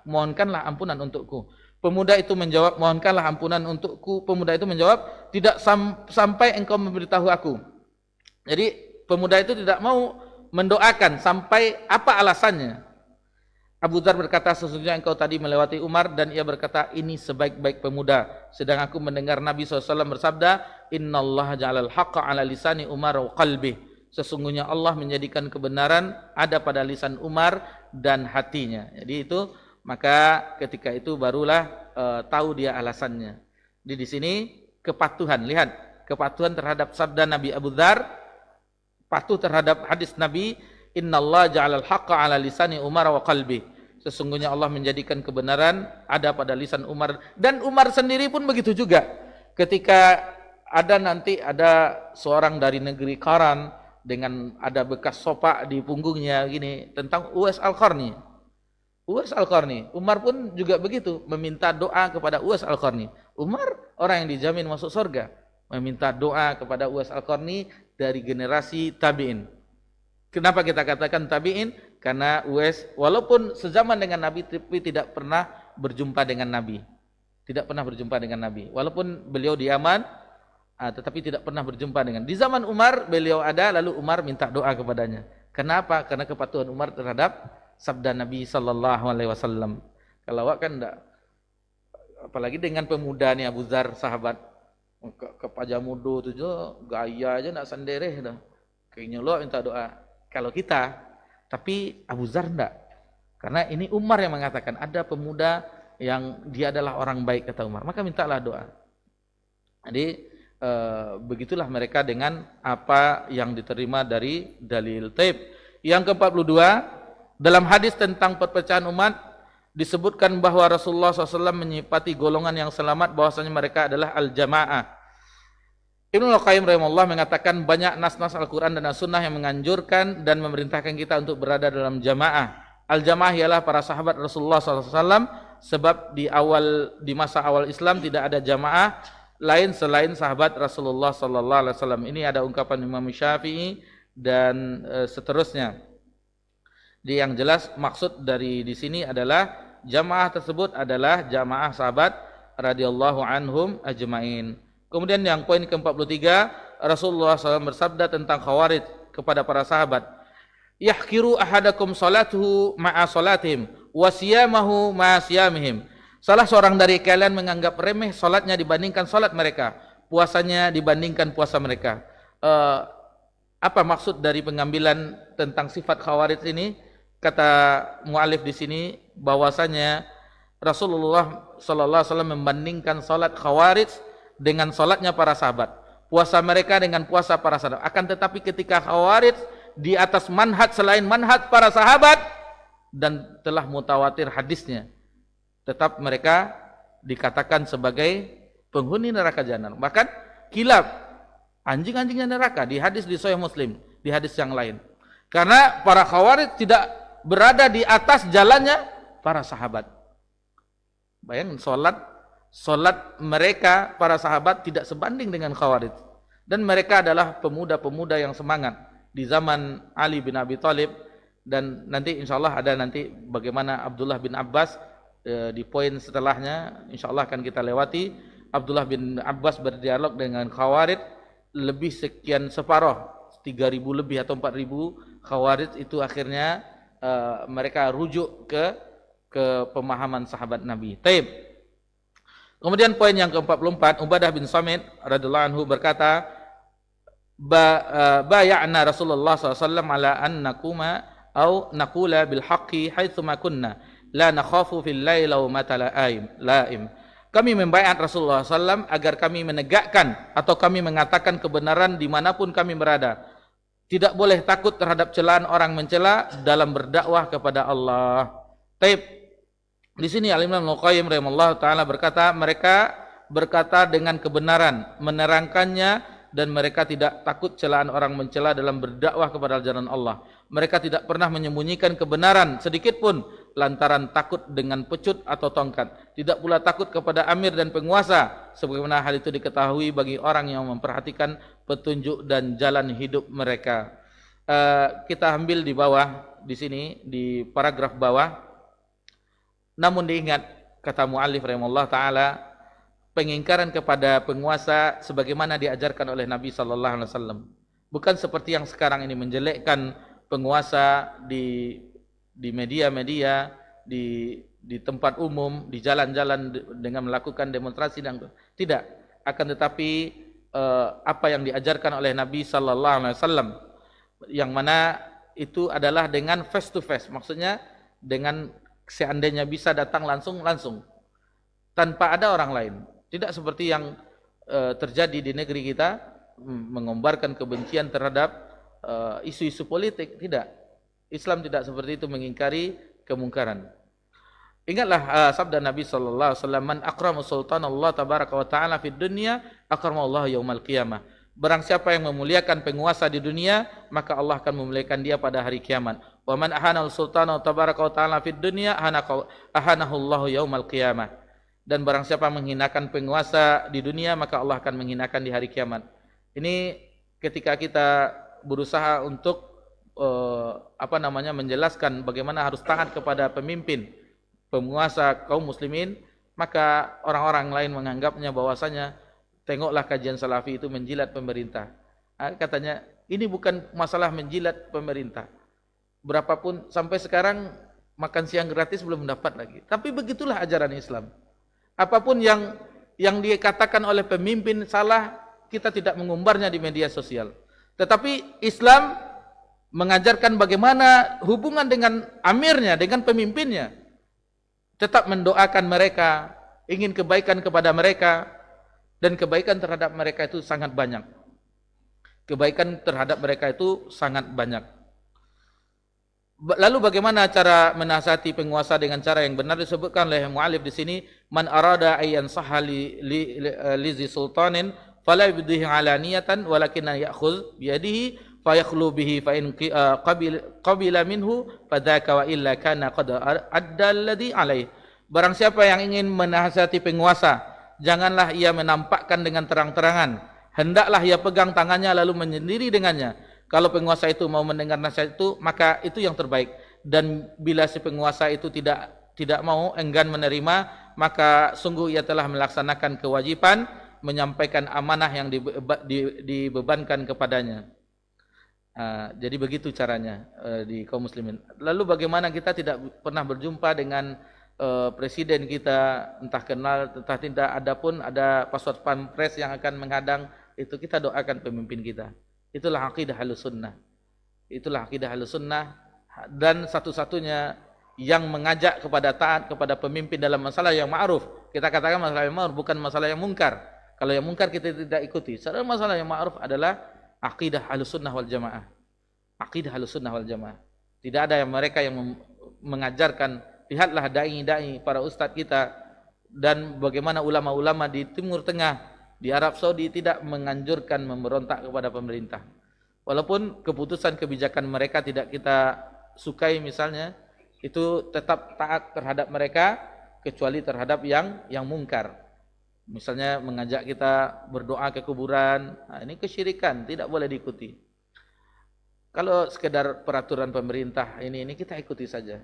mohonkanlah ampunan untukku. Pemuda itu menjawab, mohonkanlah ampunan untukku. Pemuda itu menjawab, tidak sampai engkau memberitahu aku. Jadi pemuda itu tidak mau mendoakan sampai apa alasannya. Abu Dzar berkata, sesungguhnya engkau tadi melewati Umar, dan ia berkata, ini sebaik-baik pemuda. Sedang aku mendengar Nabi SAW bersabda, innallaha ja'alal haqqa ala lisani Umar wa qalbih. Sesungguhnya Allah menjadikan kebenaran ada pada lisan Umar dan hatinya. Jadi itu, maka ketika itu barulah tahu dia alasannya. Jadi di sini kepatuhan, lihat kepatuhan terhadap sabda Nabi Abu Dzar, patuh terhadap hadis Nabi, innallaha ja'alal haqqa ala lisani Umar wa qalbi. Sesungguhnya Allah menjadikan kebenaran ada pada lisan Umar, dan Umar sendiri pun begitu juga. Ketika ada seorang dari negeri Qaran dengan ada bekas sopak di punggungnya gini, tentang Uwais Al-Qarni. Uwais Al-Qarni, Umar pun juga begitu, meminta doa kepada Uwais Al-Qarni. Umar orang yang dijamin masuk surga, meminta doa kepada Uwais Al-Qarni dari generasi tabi'in. Kenapa kita katakan tabi'in? Karena Uwais walaupun sezaman dengan Nabi tapi tidak pernah berjumpa dengan Nabi. Tidak pernah berjumpa dengan Nabi. Walaupun beliau di Yaman, tetapi tidak pernah berjumpa dengan. Di zaman Umar beliau ada, lalu Umar minta doa kepadanya. Kenapa? Karena kepatuhan Umar terhadap sabda Nabi sallallahu alaihi wasallam. Kalau awak kan enggak, apalagi dengan pemuda nih Abu Dzar sahabat ke pajamudo tu je gaya aja nak sendereh dah. Kayaknya lo minta doa. Kalau kita, tapi Abu Dzar enggak. Karena ini Umar yang mengatakan ada pemuda yang dia adalah orang baik kata Umar. Maka mintalah doa. Jadi begitulah mereka dengan apa yang diterima dari dalil taib. Yang ke-42, dalam hadis tentang perpecahan umat disebutkan bahwa Rasulullah SAW menyifati golongan yang selamat bahwasanya mereka adalah al-jamaah. Ibnu Al-Qayyim rahimahullah mengatakan banyak nas-nas Al-Quran dan As-Sunnah yang menganjurkan dan memerintahkan kita untuk berada dalam jamaah. Al-jamaah ialah para sahabat Rasulullah SAW, sebab di masa awal Islam tidak ada jamaah lain selain sahabat Rasulullah sallallahu alaihi wasallam. Ini ada ungkapan Imam Syafi'i dan seterusnya. Yang jelas maksud dari di sini adalah jamaah tersebut adalah jamaah sahabat radhiyallahu anhum ajmain. Kemudian yang poin ke-43, Rasulullah SAW bersabda tentang Khawarij kepada para sahabat, yahkiru ahadakum salatuhu ma'a salatihim wa siyamahu ma'a siyamihim. Salah seorang dari kalian menganggap remeh salatnya dibandingkan salat mereka, puasanya dibandingkan puasa mereka. Apa maksud dari pengambilan tentang sifat Khawarij ini? kata mu'alif di sini bahwasanya Rasulullah sallallahu alaihi wasallam membandingkan salat Khawarij dengan salatnya para sahabat. Puasa mereka dengan puasa para sahabat. Akan tetapi ketika Khawarij di atas manhaj selain manhaj para sahabat dan telah mutawatir hadisnya, tetap mereka dikatakan sebagai penghuni neraka jahanam. Bahkan kilab, anjing-anjingnya neraka di hadis di Sahih Muslim, di hadis yang lain. Karena para Khawarij tidak berada di atas jalannya para sahabat. Bayangin, solat mereka para sahabat tidak sebanding dengan Khawarij. Dan mereka adalah pemuda-pemuda yang semangat di zaman Ali bin Abi Thalib. Dan nanti insyaallah ada nanti bagaimana Abdullah bin Abbas di poin setelahnya insyaallah akan kita lewati. Abdullah bin Abbas berdialog dengan Khawarij, lebih sekian separuh, 3.000 lebih atau 4.000 Khawarij itu akhirnya mereka rujuk ke pemahaman sahabat Nabi. Taib. Kemudian poin yang ke-44, Ubadah bin Samit radhiyallahu anhu berkata, bay'ana Rasulullah SAW ala an nakuma au naqula bil haqqi haitsu ma kunna la nakhafu fil laili law matala laim. Kami membaiat Rasulullah SAW agar kami menegakkan atau kami mengatakan kebenaran dimanapun kami berada. Tidak boleh takut terhadap celaan orang mencela dalam berdakwah kepada Allah. Taib. Di sini Al-Imam Al-Qayyim rahimahullah ta'ala berkata, mereka berkata dengan kebenaran, menerangkannya, dan mereka tidak takut celaan orang mencela dalam berdakwah kepada jalan Allah. Mereka tidak pernah menyembunyikan kebenaran sedikit pun lantaran takut dengan pecut atau tongkat. Tidak pula takut kepada amir dan penguasa, sebagaimana hal itu diketahui bagi orang yang memperhatikan petunjuk dan jalan hidup mereka. Kita ambil di bawah, di sini, di paragraf bawah. Namun diingat, kata mu'allif rahimahullah ta'ala, pengingkaran kepada penguasa sebagaimana diajarkan oleh Nabi sallallahu alaihi wasallam. Bukan seperti yang sekarang ini menjelekkan penguasa di media-media, di tempat umum, di jalan-jalan dengan melakukan demonstrasi dan tidak. Akan tetapi apa yang diajarkan oleh Nabi sallallahu alaihi wasallam, yang mana itu adalah dengan face to face, maksudnya dengan seandainya bisa datang langsung tanpa ada orang lain. Tidak seperti yang terjadi di negeri kita, mengombarkan kebencian terhadap isu-isu politik. Tidak. Islam tidak seperti itu, mengingkari kemungkaran. Ingatlah sabda Nabi sallallahu alaihi wasallam, "Man akrama sultanallah tabaraka wa taala fid dunya, akramallahu yaumal qiyamah." Barang siapa yang memuliakan penguasa di dunia, maka Allah akan memuliakan dia pada hari kiamat. Wa man ahana sultana tabaraka wa taala fid dunya, ahanahu Allahu yaumal qiyamah. Dan barang siapa menghinakan penguasa di dunia, maka Allah akan menghinakan di hari kiamat. Ini ketika kita berusaha untuk menjelaskan bagaimana harus taat kepada pemimpin, penguasa kaum muslimin, maka orang-orang lain menganggapnya bahwasanya tengoklah kajian salafi itu menjilat pemerintah. Katanya ini bukan masalah menjilat pemerintah. Berapapun sampai sekarang makan siang gratis belum dapat lagi. Tapi begitulah ajaran Islam. Apapun yang dikatakan oleh pemimpin salah, kita tidak mengumbarnya di media sosial. Tetapi Islam mengajarkan bagaimana hubungan dengan amirnya, dengan pemimpinnya. Tetap mendoakan mereka, ingin kebaikan kepada mereka, dan kebaikan terhadap mereka itu sangat banyak. Kebaikan terhadap mereka itu sangat banyak. Lalu bagaimana cara menasihati penguasa dengan cara yang benar? Disebutkan oleh mu'alif di sini, man arada ayyan sahali li sultanin fala yubdihi alaniyatan walakinna ya'khudh bi yadihi fayakhlu bihi fa in qabila minhu fadzaka wa illa kana qad adda alladhi alaih. Barang siapa yang ingin menasihati penguasa, janganlah ia menampakkan dengan terang-terangan. Hendaklah ia pegang tangannya lalu menyendiri dengannya. Kalau penguasa itu mau mendengar nasihat itu, maka itu yang terbaik. Dan bila si penguasa itu tidak mau, enggan menerima, maka sungguh ia telah melaksanakan kewajiban menyampaikan amanah yang dibebankan kepadanya. Jadi begitu caranya di kaum muslimin. Lalu bagaimana kita tidak pernah berjumpa dengan presiden kita, entah kenal entah tidak, adapun ada pas pampres yang akan menghadang, itu kita doakan pemimpin kita. Itulah akidah Ahlussunnah. Itulah akidah Ahlussunnah. dan satu-satunya yang mengajak kepada taat kepada pemimpin dalam masalah yang ma'ruf. Kita katakan masalah yang ma'ruf, bukan masalah yang mungkar. Kalau yang mungkar kita tidak ikuti. Sedangkan masalah yang ma'ruf adalah akidah Ahlussunnah wal Jamaah. Akidah Ahlussunnah wal Jamaah. Tidak ada yang mereka yang mengajarkan, lihatlah dai-dai para ustadz kita dan bagaimana ulama-ulama di Timur Tengah, di Arab Saudi tidak menganjurkan memberontak kepada pemerintah. Walaupun keputusan kebijakan mereka tidak kita sukai misalnya, itu tetap taat terhadap mereka kecuali terhadap yang mungkar. Misalnya mengajak kita berdoa ke kuburan, nah, ini kesyirikan, tidak boleh diikuti. Kalau sekedar peraturan pemerintah ini kita ikuti saja.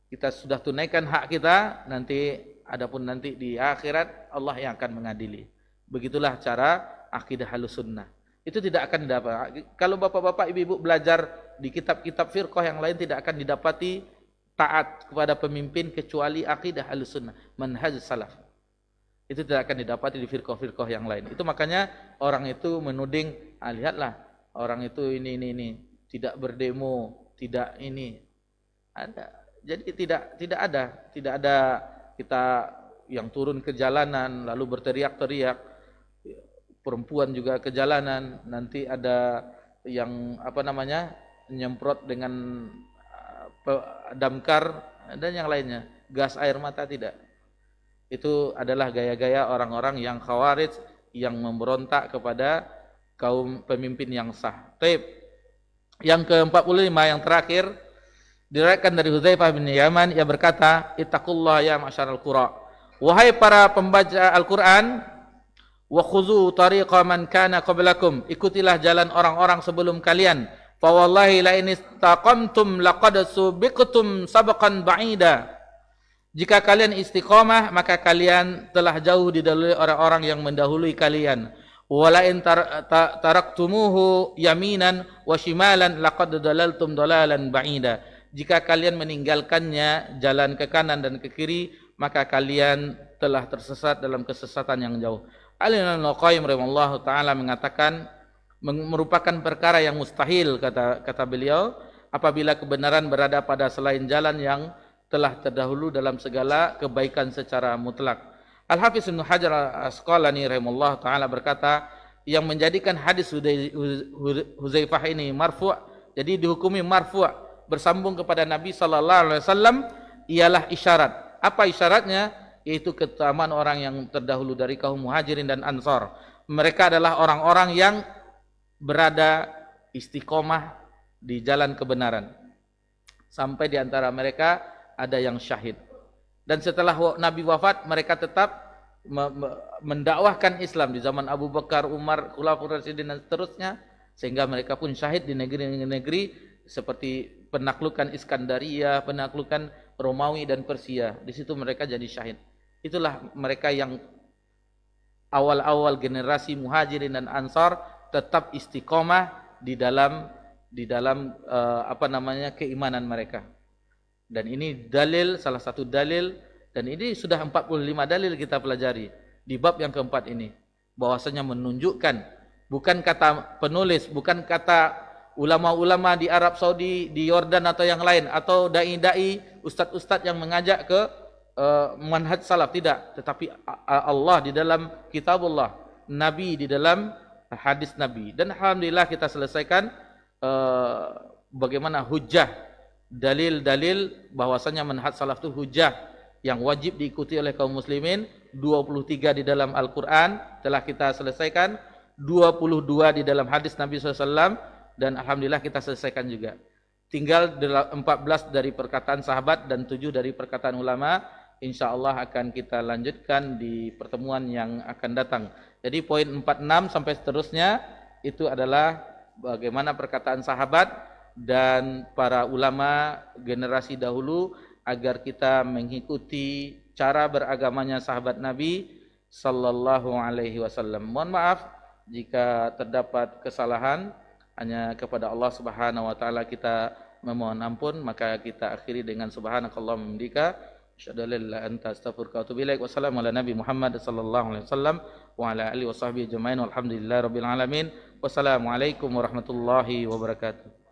Kita sudah tunaikan hak kita, nanti adapun nanti di akhirat Allah yang akan mengadili. Begitulah cara akidah Ahlussunnah. Itu tidak akan didapat. Kalau bapak-bapak, ibu-ibu belajar di kitab-kitab firqah yang lain tidak akan didapati taat kepada pemimpin kecuali akidah Ahlussunnah, manhaj salaf. Itu tidak akan didapati di firqah-firqah yang lain. Itu makanya orang itu menuding, lihatlah orang itu ini tidak berdemo, tidak ini. Ada. Jadi tidak ada kita yang turun ke jalanan lalu berteriak-teriak, perempuan juga ke jalanan, nanti ada yang nyemprot dengan damkar dan yang lainnya, gas air mata, tidak. Itu adalah gaya-gaya orang-orang yang khawarij yang memberontak kepada kaum pemimpin yang sah. Taib. Yang ke-45 yang terakhir diriwayatkan dari Hudzaifah bin Yaman, ia berkata, "Ittaqullah ya ma'syaral qura." Wahai para pembaca Al-Qur'an, wa khudhu tariqa man kana qablakum. Ikutilah jalan orang-orang sebelum kalian. Fa wallahi la in istaqamtum laqad subiqtum sabqan ba'ida. Jika kalian istiqamah maka kalian telah jauh didahului orang-orang yang mendahului kalian. Wala in taraktumuhu yaminan wa shimalan laqad dalaltum dalalan ba'ida. Jika kalian meninggalkannya jalan ke kanan dan ke kiri maka kalian telah tersesat dalam kesesatan yang jauh. Al-Imam Al-Qayyim rahimahullah taala mengatakan merupakan perkara yang mustahil kata beliau apabila kebenaran berada pada selain jalan yang telah terdahulu dalam segala kebaikan secara mutlak. Al-Hafiz Ibnu Hajar Al-Asqalani rahimahullah taala berkata, yang menjadikan hadis Hudzaifah ini marfu', jadi dihukumi marfu' bersambung kepada Nabi sallallahu alaihi wasallam ialah isyarat. Apa isyaratnya? Yaitu keutamaan orang yang terdahulu dari kaum Muhajirin dan Ansar. Mereka adalah orang-orang yang berada istiqomah di jalan kebenaran. Sampai di antara mereka ada yang syahid. Dan setelah Nabi wafat, mereka tetap mendakwahkan Islam di zaman Abu Bakar, Umar, Khulafaur Rasyidin dan seterusnya, sehingga mereka pun syahid di negeri-negeri seperti penaklukan Iskandaria, penaklukan Romawi dan Persia. Di situ mereka jadi syahid. Itulah mereka yang awal-awal generasi Muhajirin dan Ansar tetap istiqomah di dalam keimanan mereka. Dan ini dalil, salah satu dalil, dan ini sudah 45 dalil kita pelajari di bab yang keempat ini, bahwasanya menunjukkan, bukan kata penulis, bukan kata ulama-ulama di Arab Saudi, di Yordan atau yang lain, atau dai-dai, ustadz-ustadz yang mengajak ke manhaj salaf, tidak, tetapi Allah di dalam kitabullah, Nabi di dalam hadis Nabi. Dan alhamdulillah kita selesaikan bagaimana hujjah, dalil-dalil bahwasanya manhaj salaf itu hujjah yang wajib diikuti oleh kaum muslimin. 23 di dalam Al-Quran telah kita selesaikan, 22 di dalam hadis Nabi SAW, dan alhamdulillah kita selesaikan juga. Tinggal 14 dari perkataan sahabat dan 7 dari perkataan ulama. InsyaAllah akan kita lanjutkan di pertemuan yang akan datang. Jadi poin 46 sampai seterusnya itu adalah bagaimana perkataan sahabat dan para ulama generasi dahulu agar kita mengikuti cara beragamanya sahabat Nabi sallallahu alaihi wasallam. Mohon maaf jika terdapat kesalahan, hanya kepada Allah Subhanahu wa taala kita memohon ampun. Maka kita akhiri dengan subhanakallahumma hamdika asyhadu an la ilaha illa anta astaghfiruka wa atubu ilaik. Wassalamu ala nabi Muhammad sallallahu alaihi wasallam wa ala alihi washabbihi ajmain walhamdulillahirabbil alamin. Wassalamualaikum warahmatullahi wabarakatuh.